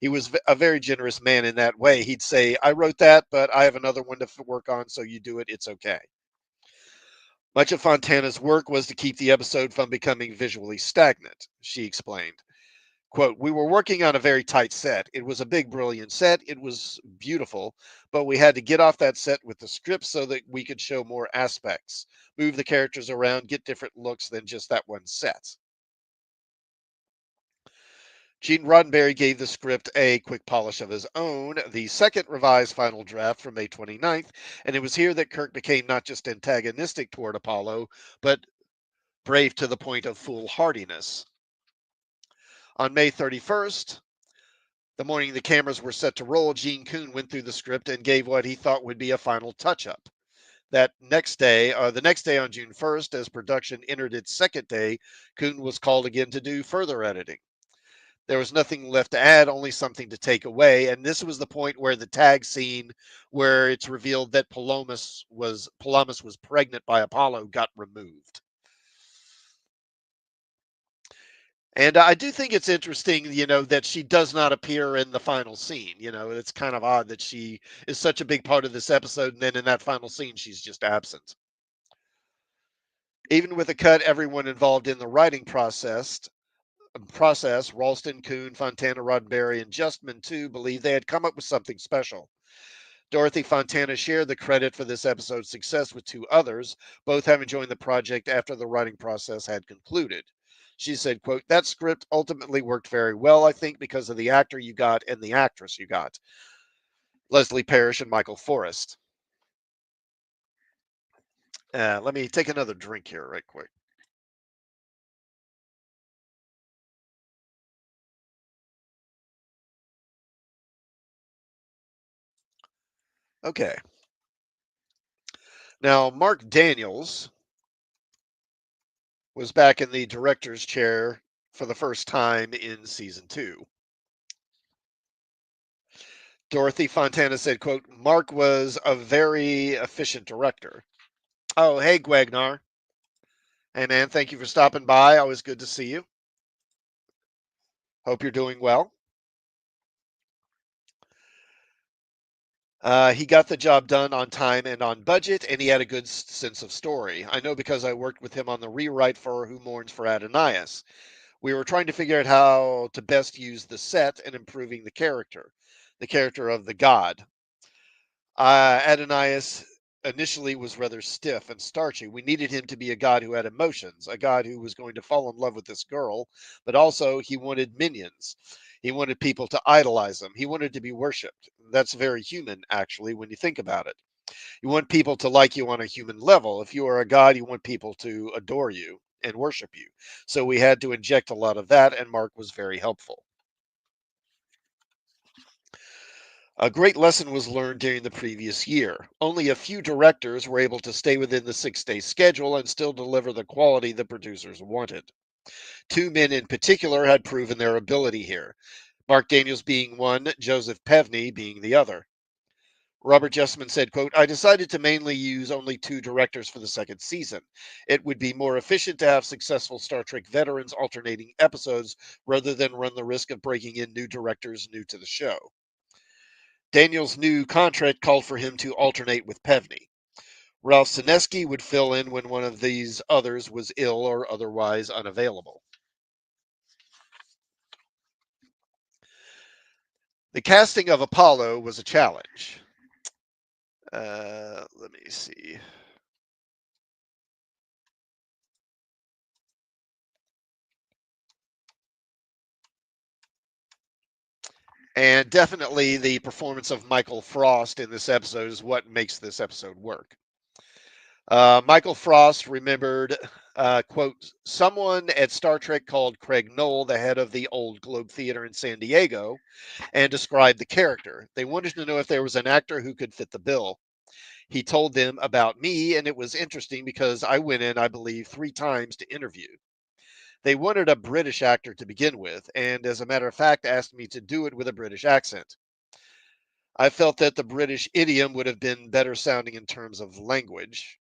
[SPEAKER 1] He was a very generous man in that way. He'd say, "I wrote that, but I have another one to work on, so you do it. It's okay." Much of Fontana's work was to keep the episode from becoming visually stagnant, she explained. Quote, "We were working on a very tight set. It was a big, brilliant set. It was beautiful, but we had to get off that set with the script so that we could show more aspects, move the characters around, get different looks than just that one set." Gene Roddenberry gave the script a quick polish of his own, the second revised final draft from May 29th, and it was here that Kirk became not just antagonistic toward Apollo, but brave to the point of foolhardiness. On May 31st, the morning the cameras were set to roll, Gene Kuhn went through the script and gave what he thought would be a final touch-up. The next day on June 1st, as production entered its second day, Kuhn was called again to do further editing. There was nothing left to add, only something to take away. And this was the point where the tag scene, where it's revealed that Palamas was pregnant by Apollo, got removed. And I do think it's interesting, that she does not appear in the final scene. It's kind of odd that she is such a big part of this episode, and then in that final scene, she's just absent. Even with the cut, everyone involved in the writing process, Ralston, Kuhn, Fontana, Roddenberry, and Justman too believed they had come up with something special. Dorothy Fontana shared the credit for this episode's success with two others, both having joined the project after the writing process had concluded. She said, quote, "That script ultimately worked very well, I think, because of the actor you got and the actress you got, Leslie Parrish and Michael Forrest." Let me take another drink here right quick. Okay. Now, Mark Daniels was back in the director's chair for the first time in season two. Dorothy Fontana said, quote, "Mark was a very efficient director." Oh, hey, Gwagnar. Hey, man, thank you for stopping by. Always good to see you. Hope you're doing well. He got the job done on time and on budget, and he had a good sense of story. I know because I worked with him on the rewrite for Who Mourns for Adonais. We were trying to figure out how to best use the set and improving the character of the god. Adonais initially was rather stiff and starchy. We needed him to be a god who had emotions, a god who was going to fall in love with this girl, but also he wanted minions. He wanted people to idolize him. He wanted to be worshipped. That's very human, actually, when you think about it. You want people to like you on a human level. If you are a god, you want people to adore you and worship you. So we had to inject a lot of that, and Mark was very helpful. A great lesson was learned during the previous year. Only a few directors were able to stay within the 6-day schedule and still deliver the quality the producers wanted. Two men in particular had proven their ability here, Mark Daniels being one, Joseph Pevney being the other. Robert Justman said, quote, "I decided to mainly use only two directors for the second season. It would be more efficient to have successful Star Trek veterans alternating episodes rather than run the risk of breaking in new directors new to the show." Daniel's new contract called for him to alternate with Pevney. Ralph Sineski would fill in when one of these others was ill or otherwise unavailable. The casting of Apollo was a challenge. Let me see. And definitely the performance of Michael Frost in this episode is what makes this episode work. Michael Frost remembered, quote, "Someone at Star Trek called Craig Knoll the head of the old Globe Theater in San Diego and described the character. They wanted to know if there was an actor who could fit the bill. He told them about me, and it was interesting because I went in, I believe, 3 times to interview. They wanted a British actor to begin with, and as a matter of fact, asked me to do it with a British accent. I felt that the British idiom would have been better sounding in terms of language.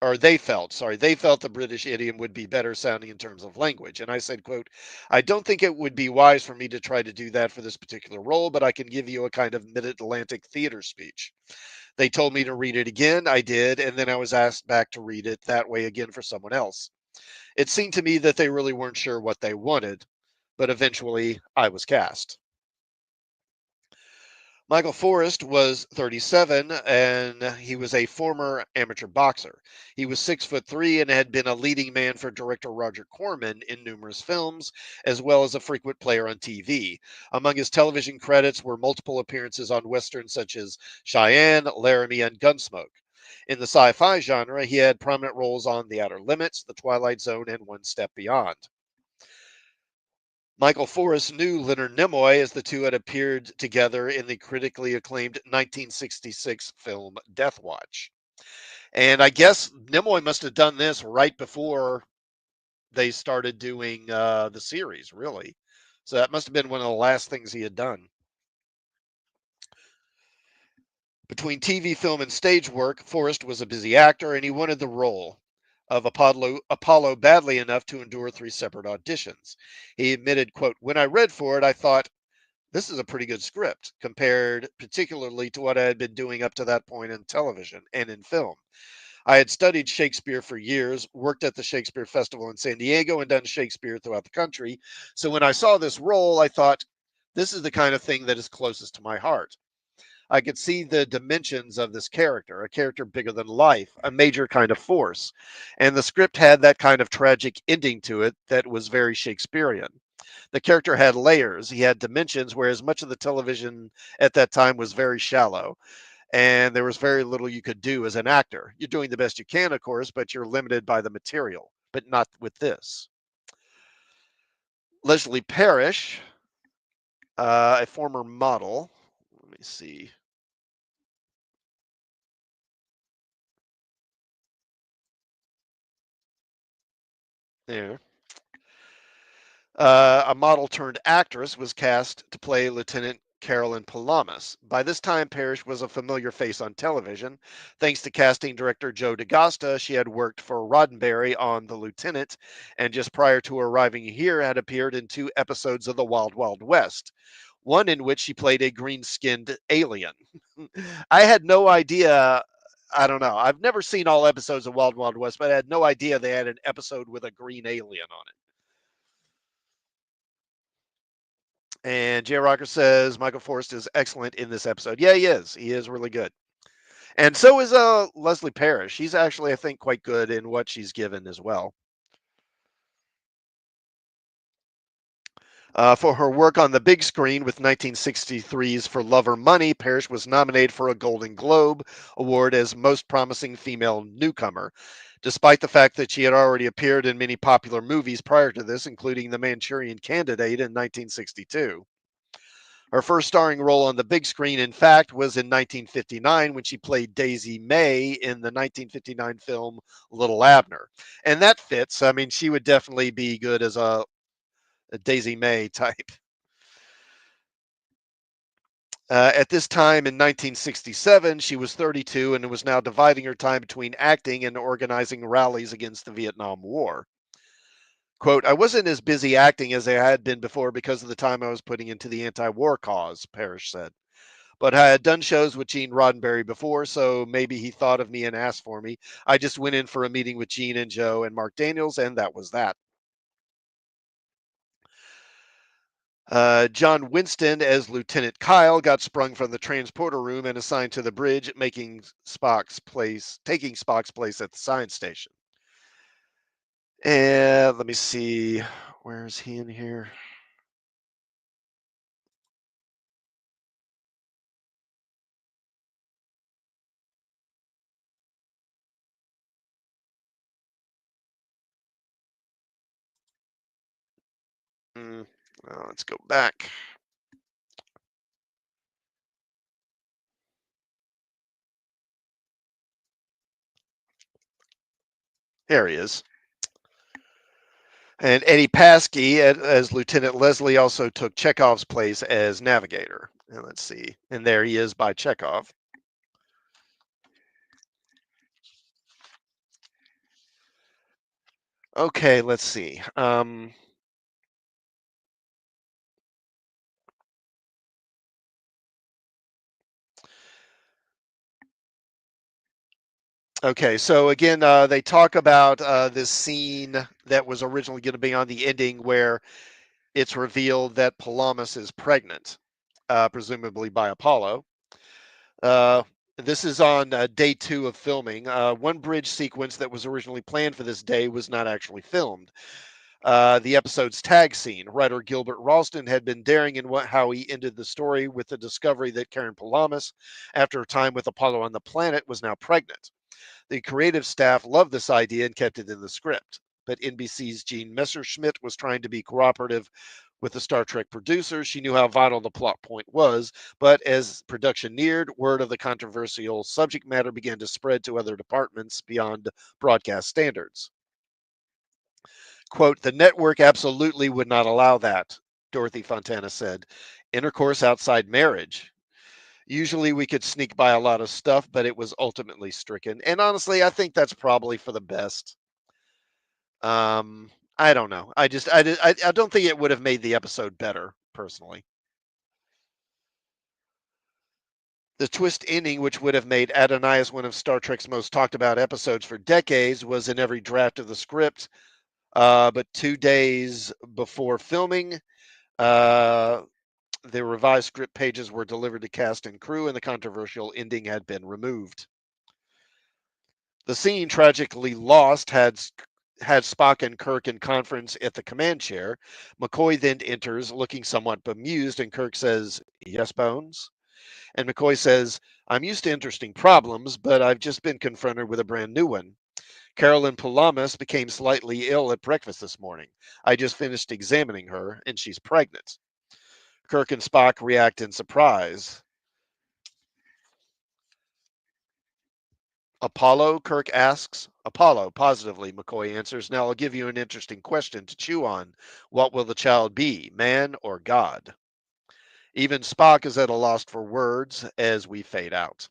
[SPEAKER 1] Or they felt the British idiom would be better sounding in terms of language. And I said, quote, I don't think it would be wise for me to try to do that for this particular role, but I can give you a kind of mid-Atlantic theater speech. They told me to read it again. I did. And then I was asked back to read it that way again for someone else. It seemed to me that they really weren't sure what they wanted, but eventually I was cast. Michael Forrest was 37 and he was a former amateur boxer. He was 6'3" and had been a leading man for director Roger Corman in numerous films, as well as a frequent player on TV. Among his television credits were multiple appearances on westerns such as Cheyenne, Laramie, and Gunsmoke. In the sci fi genre, he had prominent roles on The Outer Limits, The Twilight Zone, and One Step Beyond. Michael Forrest knew Leonard Nimoy as the two had appeared together in the critically acclaimed 1966 film Death Watch. And I guess Nimoy must have done this right before they started doing the series, really. So that must have been one of the last things he had done. Between TV, film, and stage work, Forrest was a busy actor and he wanted the role of Apollo badly enough to endure three separate auditions. He admitted, quote, when I read for it, I thought, this is a pretty good script compared particularly to what I had been doing up to that point in television and in film. I had studied Shakespeare for years, worked at the Shakespeare Festival in San Diego, and done Shakespeare throughout the country. So when I saw this role, I thought, this is the kind of thing that is closest to my heart. I could see the dimensions of this character, a character bigger than life, a major kind of force. And the script had that kind of tragic ending to it that was very Shakespearean. The character had layers, he had dimensions, whereas much of the television at that time was very shallow. And there was very little you could do as an actor. You're doing the best you can, of course, but you're limited by the material, but not with this. Leslie Parrish, a former model. Let me see there. A model turned actress was cast to play Lieutenant Carolyn Palamas. By this time, Parrish was a familiar face on television. Thanks to casting director Joe DaGosta, she had worked for Roddenberry on The Lieutenant, and just prior to arriving here, had appeared in two episodes of The Wild Wild West, one in which she played a green skinned alien. I had no idea. I don't know. I've never seen all episodes of Wild Wild West, but I had no idea they had an episode with a green alien on it. And J. Rocker says Michael Forrest is excellent in this episode. Yeah, he is. He is really good. And so is Leslie Parrish. She's actually, I think, quite good in what she's given as well. For her work on the big screen with 1963's For Love or Money, Parrish was nominated for a Golden Globe Award as Most Promising Female Newcomer, despite the fact that she had already appeared in many popular movies prior to this, including The Manchurian Candidate in 1962. Her first starring role on the big screen, in fact, was in 1959 when she played Daisy May in the 1959 film Little Abner. And that fits. I mean, she would definitely be good as a Daisy May type. At this time in 1967, she was 32 and was now dividing her time between acting and organizing rallies against the Vietnam War. Quote, I wasn't as busy acting as I had been before because of the time I was putting into the anti war cause, Parrish said. But I had done shows with Gene Roddenberry before, so maybe he thought of me and asked for me. I just went in for a meeting with Gene and Joe and Mark Daniels, and that was that. John Winston as Lieutenant Kyle got sprung from the transporter room and assigned to the bridge, taking Spock's place at the science station. And let me see, where is he in here? Mm, let's go back. There he is. And Eddie Paskey as Lieutenant Leslie also took Chekhov's place as navigator. And let's see. And there he is by Chekhov. Okay, let's see. Okay, so again, they talk about this scene that was originally going to be on the ending where it's revealed that Palamas is pregnant, presumably by Apollo. Uh, this is on day 2 of filming. One bridge sequence that was originally planned for this day was not actually filmed. The episode's tag scene. Writer Gilbert Ralston had been daring in how he ended the story with the discovery that Karen Palamas, after a time with Apollo on the planet, was now pregnant. The creative staff loved this idea and kept it in the script. But NBC's Gene Messerschmidt was trying to be cooperative with the Star Trek producers. She knew how vital the plot point was, but as production neared, word of the controversial subject matter began to spread to other departments beyond broadcast standards. Quote, the network absolutely would not allow that, Dorothy Fontana said. Intercourse outside marriage. Usually we could sneak by a lot of stuff, but it was ultimately stricken. And honestly, I think that's probably for the best. I don't know. I don't think it would have made the episode better, personally. The twist ending, which would have made Adonais one of Star Trek's most talked about episodes for decades, was in every draft of the script. But 2 days before filming, uh, the revised script pages were delivered to cast and crew, and the controversial ending had been removed. The scene, tragically lost, had Spock and Kirk in conference at the command chair. McCoy then enters, looking somewhat bemused, and Kirk says, "Yes, Bones?" And McCoy says, "I'm used to interesting problems, but I've just been confronted with a brand new one. Carolyn Palamas became slightly ill at breakfast this morning. I just finished examining her, and she's pregnant." Kirk and Spock react in surprise. "Apollo?" Kirk asks. "Apollo," positively, McCoy answers. "Now I'll give you an interesting question to chew on. What will the child be, man or God?" Even Spock is at a loss for words as we fade out.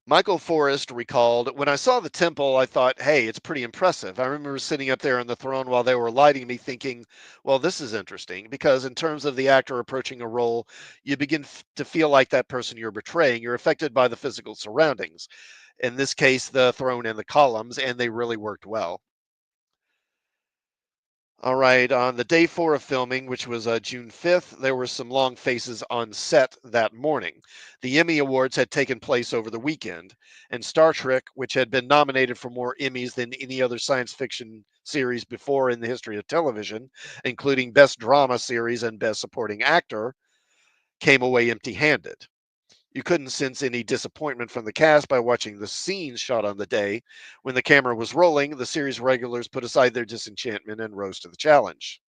[SPEAKER 1] Michael Forrest recalled, "When I saw the temple, I thought, hey, it's pretty impressive. I remember sitting up there on the throne while they were lighting me thinking, well, this is interesting because in terms of the actor approaching a role, you begin to feel like that person you're portraying. You're affected by the physical surroundings. In this case, the throne and the columns, and they really worked well." All right, on the day 4 of filming, which was June 5th, there were some long faces on set that morning. The Emmy Awards had taken place over the weekend, and Star Trek, which had been nominated for more Emmys than any other science fiction series before in the history of television, including Best Drama Series and Best Supporting Actor, came away empty handed. You couldn't sense any disappointment from the cast by watching the scenes shot on the day. When the camera was rolling, the series regulars put aside their disenchantment and rose to the challenge.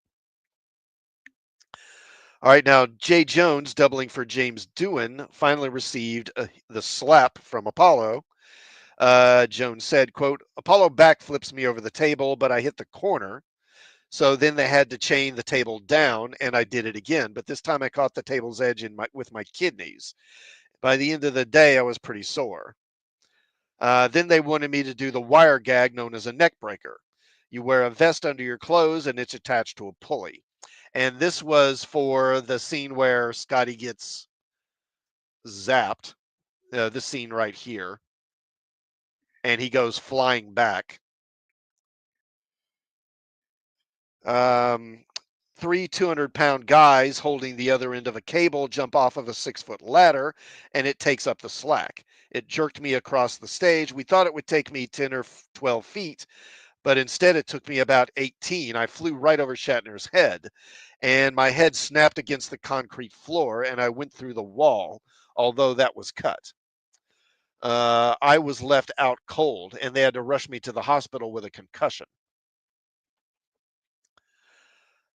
[SPEAKER 1] All right, now Jay Jones, doubling for James Doohan, finally received the slap from Apollo. Jones said, quote, "Apollo backflips me over the table, but I hit the corner. So then they had to chain the table down, and I did it again. But this time I caught the table's edge with my kidneys. By the end of the day, I was pretty sore. Then they wanted me to do the wire gag known as a neck breaker. You wear a vest under your clothes, and it's attached to a pulley." And this was for the scene where Scotty gets zapped, this scene right here, and he goes flying back. Um, Three 200-pound guys holding the other end of a cable jump off of a 6-foot ladder, and it takes up the slack. It jerked me across the stage. We thought it would take me 10 or 12 feet, but instead it took me about 18. I flew right over Shatner's head, and my head snapped against the concrete floor, and I went through the wall, although that was cut. I was left out cold, and they had to rush me to the hospital with a concussion.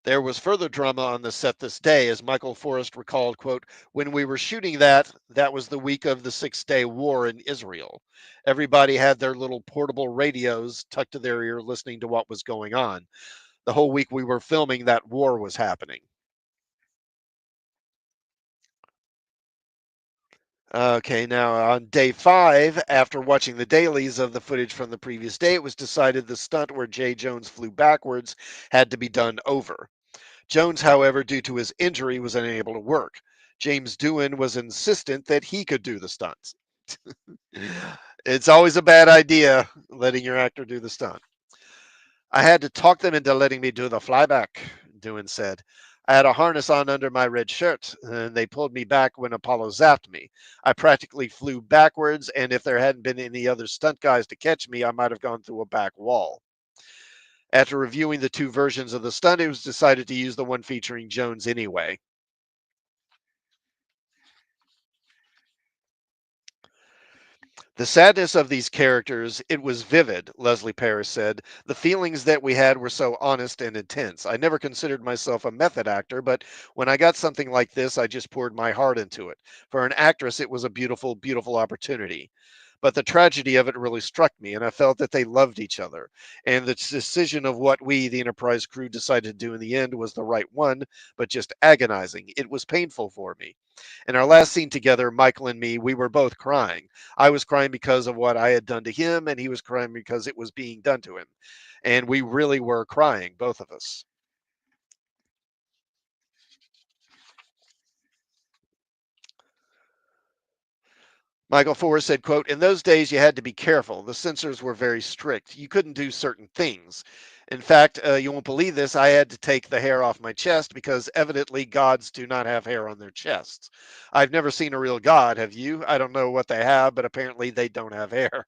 [SPEAKER 1] There was further drama on the set this day, as Michael Forrest recalled, quote, when we were shooting that was the week of the Six-Day War in Israel. Everybody had their little portable radios tucked to their ear listening to what was going on. The whole week we were filming, that war was happening. Okay, now on day 5, after watching the dailies of the footage from the previous day, it was decided the stunt where Jay Jones flew backwards had to be done over. Jones, however, due to his injury, was unable to work. James Doohan was insistent that he could do the stunts. It's always a bad idea letting your actor do the stunt. I had to talk them into letting me do the flyback, Doohan said. I had a harness on under my red shirt, and they pulled me back when Apollo zapped me. I practically flew backwards, and if there hadn't been any other stunt guys to catch me, I might have gone through a back wall. After reviewing the two versions of the stunt, it was decided to use the one featuring Jones anyway. The sadness of these characters, it was vivid, Leslie Paris said. The feelings that we had were so honest and intense. I never considered myself a method actor, but when I got something like this, I just poured my heart into it. For an actress, it was a beautiful, beautiful opportunity. But the tragedy of it really struck me, and I felt that they loved each other. And the decision of what we, the Enterprise crew, decided to do in the end was the right one, but just agonizing. It was painful for me. In our last scene together, Michael and me, we were both crying. I was crying because of what I had done to him, and he was crying because it was being done to him. And we really were crying, both of us. Michael Forrest said, quote, in those days you had to be careful. The censors were very strict. You couldn't do certain things. In fact, you won't believe this, I had to take the hair off my chest because evidently gods do not have hair on their chests. I've never seen a real god, have you? I don't know what they have, but apparently they don't have hair.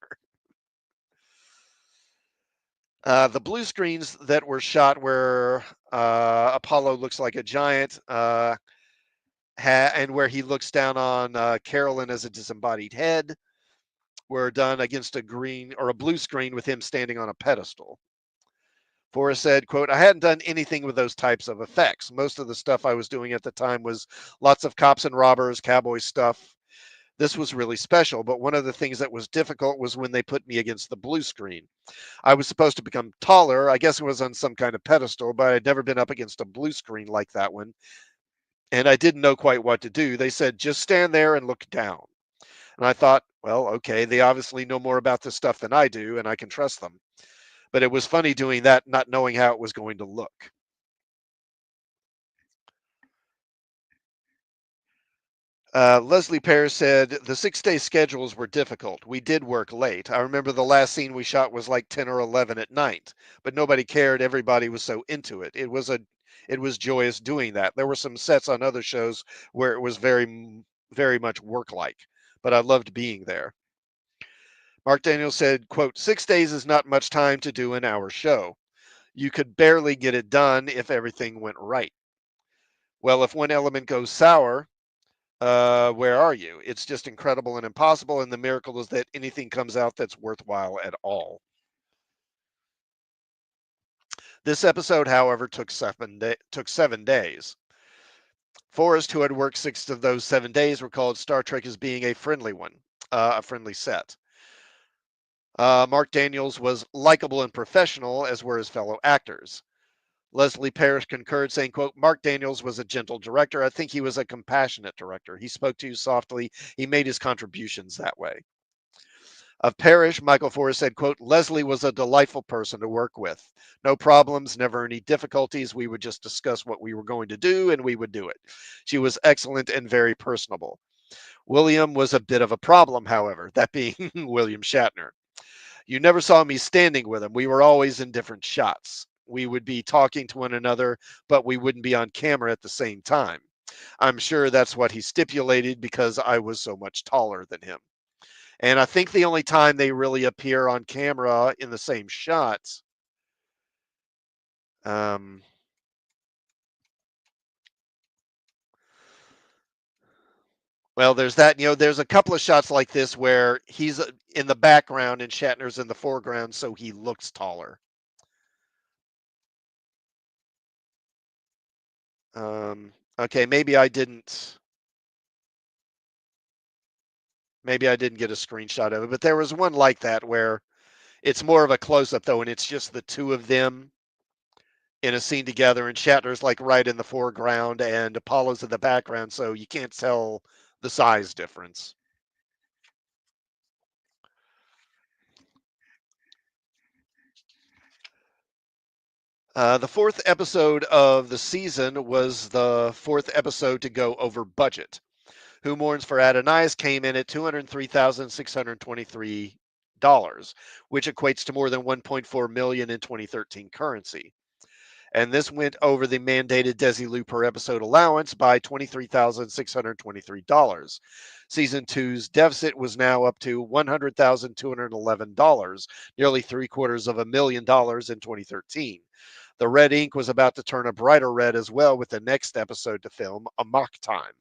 [SPEAKER 1] The blue screens that were shot where Apollo looks like a giant and where he looks down on Carolyn as a disembodied head were done against a green or a blue screen with him standing on a pedestal. Forrest said, quote, I hadn't done anything with those types of effects. Most of the stuff I was doing at the time was lots of cops and robbers, cowboy stuff. This was really special, but one of the things that was difficult was when they put me against the blue screen. I was supposed to become taller. I guess it was on some kind of pedestal, but I'd never been up against a blue screen like that one. And I didn't know quite what to do. They said, just stand there and look down. And I thought, well, okay, they obviously know more about this stuff than I do, and I can trust them. But it was funny doing that, not knowing how it was going to look. Leslie Pear said the 6 day schedules were difficult. We did work late. I remember the last scene we shot was like 10 or 11 at night, but nobody cared. Everybody was so into it. It was joyous doing that. There were some sets on other shows where it was very much work like, but I loved being there. Mark Daniels said, quote, 6 days is not much time to do an hour show. You could barely get it done if everything went right. Well, if one element goes sour, where are you? It's just incredible and impossible, and the miracle is that anything comes out that's worthwhile at all. This episode, however, took 7 days. Forrest, who had worked 6 of those 7 days, recalled Star Trek as being a friendly one, a friendly set. Mark Daniels was likable and professional, as were his fellow actors. Leslie Parrish concurred, saying, quote, Mark Daniels was a gentle director. I think he was a compassionate director. He spoke to you softly. He made his contributions that way. Of Parrish, Michael Forrest said, quote, Leslie was a delightful person to work with. No problems, never any difficulties. We would just discuss what we were going to do and we would do it. She was excellent and very personable. William was a bit of a problem, however, that being William Shatner. You never saw me standing with him. We were always in different shots. We would be talking to one another, but we wouldn't be on camera at the same time. I'm sure that's what he stipulated because I was so much taller than him. And I think the only time they really appear on camera in the same shots, um, well, there's that. There's a couple of shots like this where he's in the background and Shatner's in the foreground, so he looks taller. Okay, maybe I didn't get a screenshot of it, but there was one like that where it's more of a close up though, and it's just the two of them in a scene together, and Shatner's like right in the foreground and Apollo's in the background, so you can't tell the size difference. The fourth episode of the season was the fourth episode to go over budget. Who Mourns for Adonais came in at $203,623, which equates to more than 1.4 million in 2013 currency. And this went over the mandated Desilu per episode allowance by $23,623. Season two's deficit was now up to $100,211, nearly three-quarters of $1 million in 2013. The red ink was about to turn a brighter red as well with the next episode to film, Amok Time.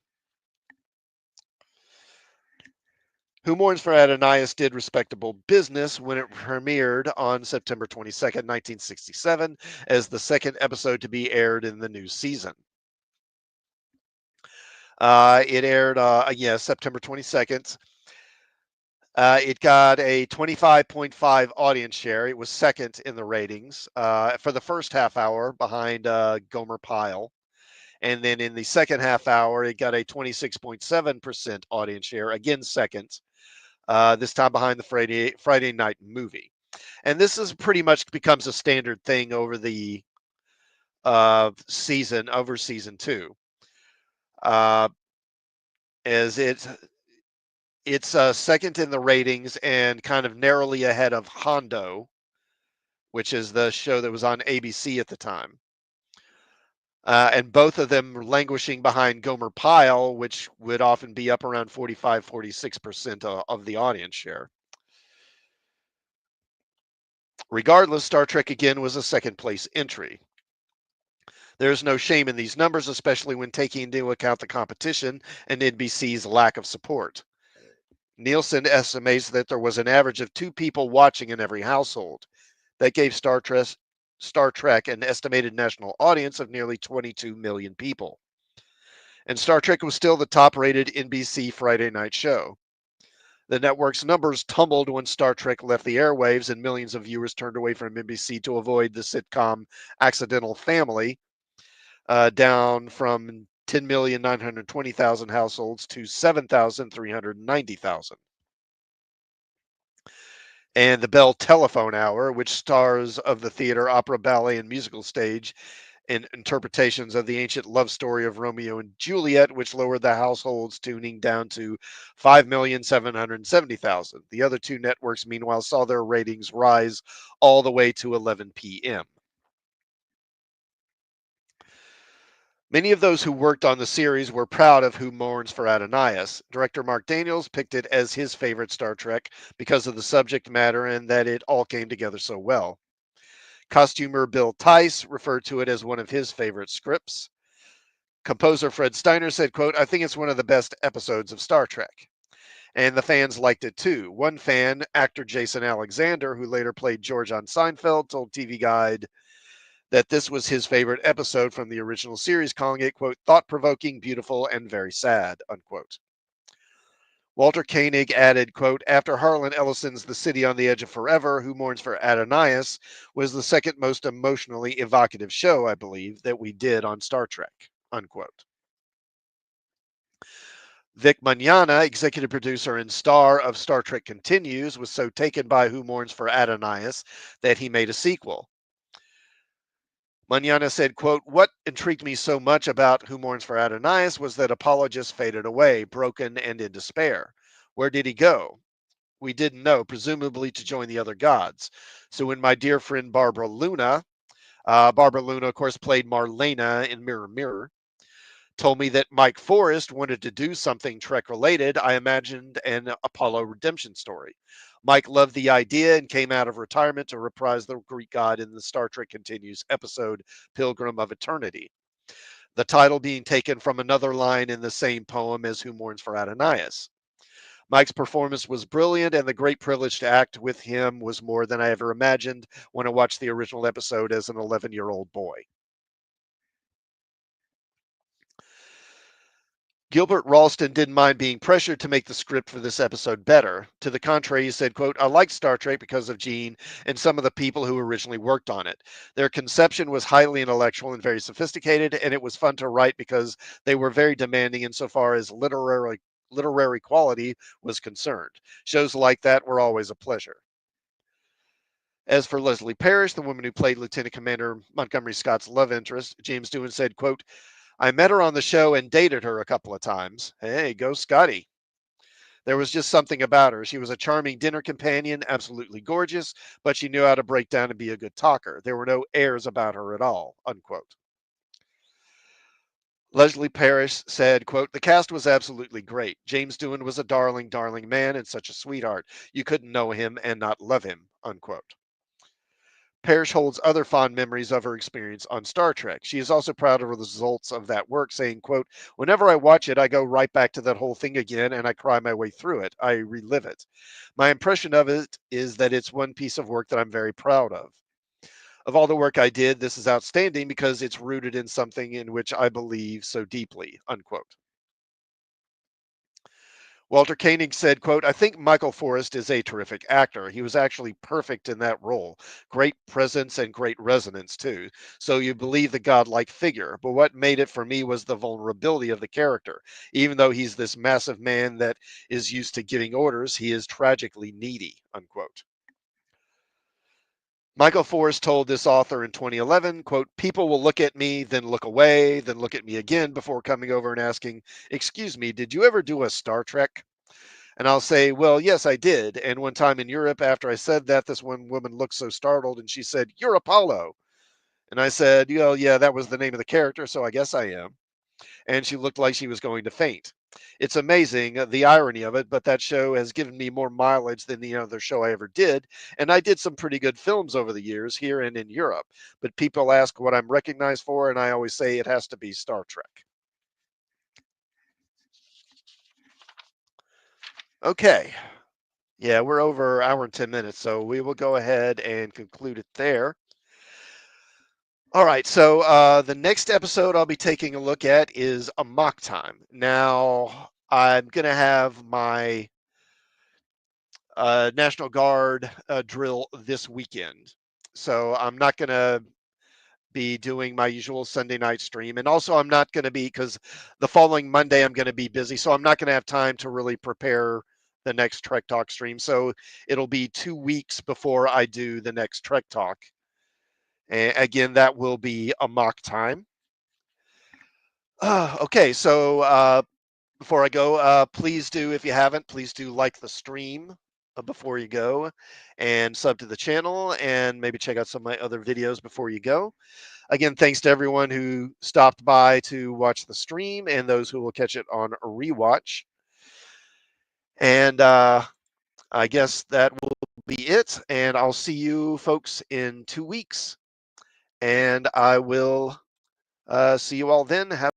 [SPEAKER 1] Who Mourns for Adonais did respectable business when it premiered on September 22nd, 1967, as the second episode to be aired in the new season. It aired, September 22nd. It got a 25.5 audience share. It was second in the ratings for the first half hour behind Gomer Pyle. And then in the second half hour, it got a 26.7% audience share, again second, this time behind the Friday night movie. And this is pretty much becomes a standard thing over the season two, uh, as it's second in the ratings and kind of narrowly ahead of Hondo, which is the show that was on ABC at the time. And both of them languishing behind Gomer Pyle, which would often be up around 45, 46% of the audience share. Regardless, Star Trek again was a second place entry. There's no shame in these numbers, especially when taking into account the competition and NBC's lack of support. Nielsen estimates that there was an average of two people watching in every household. That gave Star Trek an estimated national audience of nearly 22 million people. And Star Trek was still the top rated NBC Friday night show. The network's numbers tumbled when Star Trek left the airwaves and millions of viewers turned away from NBC to avoid the sitcom Accidental Family, down from 10,920,000 households to 7,390,000. And the Bell Telephone Hour, which stars of the theater, opera, ballet, and musical stage in interpretations of the ancient love story of Romeo and Juliet, which lowered the households tuning down to 5,770,000. The other two networks, meanwhile, saw their ratings rise all the way to 11 p.m. Many of those who worked on the series were proud of Who Mourns for Adonais. Director Mark Daniels picked it as his favorite Star Trek because of the subject matter and that it all came together so well. Costumer Bill Tice referred to it as one of his favorite scripts. Composer Fred Steiner said, quote, I think it's one of the best episodes of Star Trek. And the fans liked it too. One fan, actor Jason Alexander, who later played George on Seinfeld, told TV Guide that this was his favorite episode from the original series, calling it, quote, thought-provoking, beautiful, and very sad, unquote. Walter Koenig added, quote, after Harlan Ellison's The City on the Edge of Forever, Who Mourns for Adonais was the second most emotionally evocative show, I believe, that we did on Star Trek, unquote. Vic Mignogna, executive producer and star of Star Trek Continues, was so taken by Who Mourns for Adonais that he made a sequel. Mignogna said, quote, what intrigued me so much about Who Mourns for Adonais was that Apollo just faded away, broken and in despair. Where did he go? We didn't know, presumably to join the other gods. So when my dear friend Barbara Luna, of course, played Marlena in Mirror Mirror, told me that Mike Forrest wanted to do something Trek related, I imagined an Apollo redemption story. Mike loved the idea and came out of retirement to reprise the Greek god in the Star Trek Continues episode Pilgrim of Eternity. The title being taken from another line in the same poem as Who Mourns for Adonais. Mike's performance was brilliant, and the great privilege to act with him was more than I ever imagined when I watched the original episode as an 11-year-old boy. Gilbert Ralston didn't mind being pressured to make the script for this episode better. To the contrary, he said, quote, I liked Star Trek because of Gene and some of the people who originally worked on it. Their conception was highly intellectual and very sophisticated, and it was fun to write because they were very demanding insofar as literary quality was concerned. Shows like that were always a pleasure. As for Leslie Parrish, the woman who played Lieutenant Commander Montgomery Scott's love interest, James Doohan said, quote, I met her on the show and dated her a couple of times. Hey, go Scotty. There was just something about her. She was a charming dinner companion, absolutely gorgeous, but she knew how to break down and be a good talker. There were no airs about her at all, unquote. Leslie Parrish said, quote, the cast was absolutely great. James Doohan was a darling, darling man and such a sweetheart. You couldn't know him and not love him, unquote. Parrish holds other fond memories of her experience on Star Trek. She is also proud of the results of that work, saying, quote, whenever I watch it, I go right back to that whole thing again and I cry my way through it. I relive it. My impression of it is that it's one piece of work that I'm very proud of. Of all the work I did, this is outstanding because it's rooted in something in which I believe so deeply, unquote. Walter Koenig said, quote, I think Michael Forrest is a terrific actor. He was actually perfect in that role. Great presence and great resonance, too. So you believe the godlike figure. But what made it for me was the vulnerability of the character. Even though he's this massive man that is used to giving orders, he is tragically needy, unquote. Michael Forrest told this author in 2011, quote, people will look at me, then look away, then look at me again before coming over and asking, excuse me, did you ever do a Star Trek? And I'll say, well, yes, I did. And one time in Europe, after I said that, this one woman looked so startled and she said, you're Apollo. And I said, yeah, that was the name of the character, so I guess I am. And she looked like she was going to faint. It's amazing the irony of it, but that show has given me more mileage than the other show I ever did. And I did some pretty good films over the years here and in Europe. But people ask what I'm recognized for, and I always say it has to be Star Trek. Okay. Yeah, we're over an hour and 10 minutes, so we will go ahead and conclude it there. All right, so the next episode I'll be taking a look at is a mock time. Now, I'm going to have my National Guard drill this weekend. So I'm not going to be doing my usual Sunday night stream. And also, I'm not going to be, because the following Monday I'm going to be busy. So I'm not going to have time to really prepare the next Trek Talk stream. So it'll be 2 weeks before I do the next Trek Talk. And again, that will be a mock time. Okay, so before I go, please do, if you haven't, please do like the stream before you go and sub to the channel and maybe check out some of my other videos before you go. Again, thanks to everyone who stopped by to watch the stream and those who will catch it on a rewatch. And I guess that will be it. And I'll see you folks in 2 weeks. And I will see you all then. Have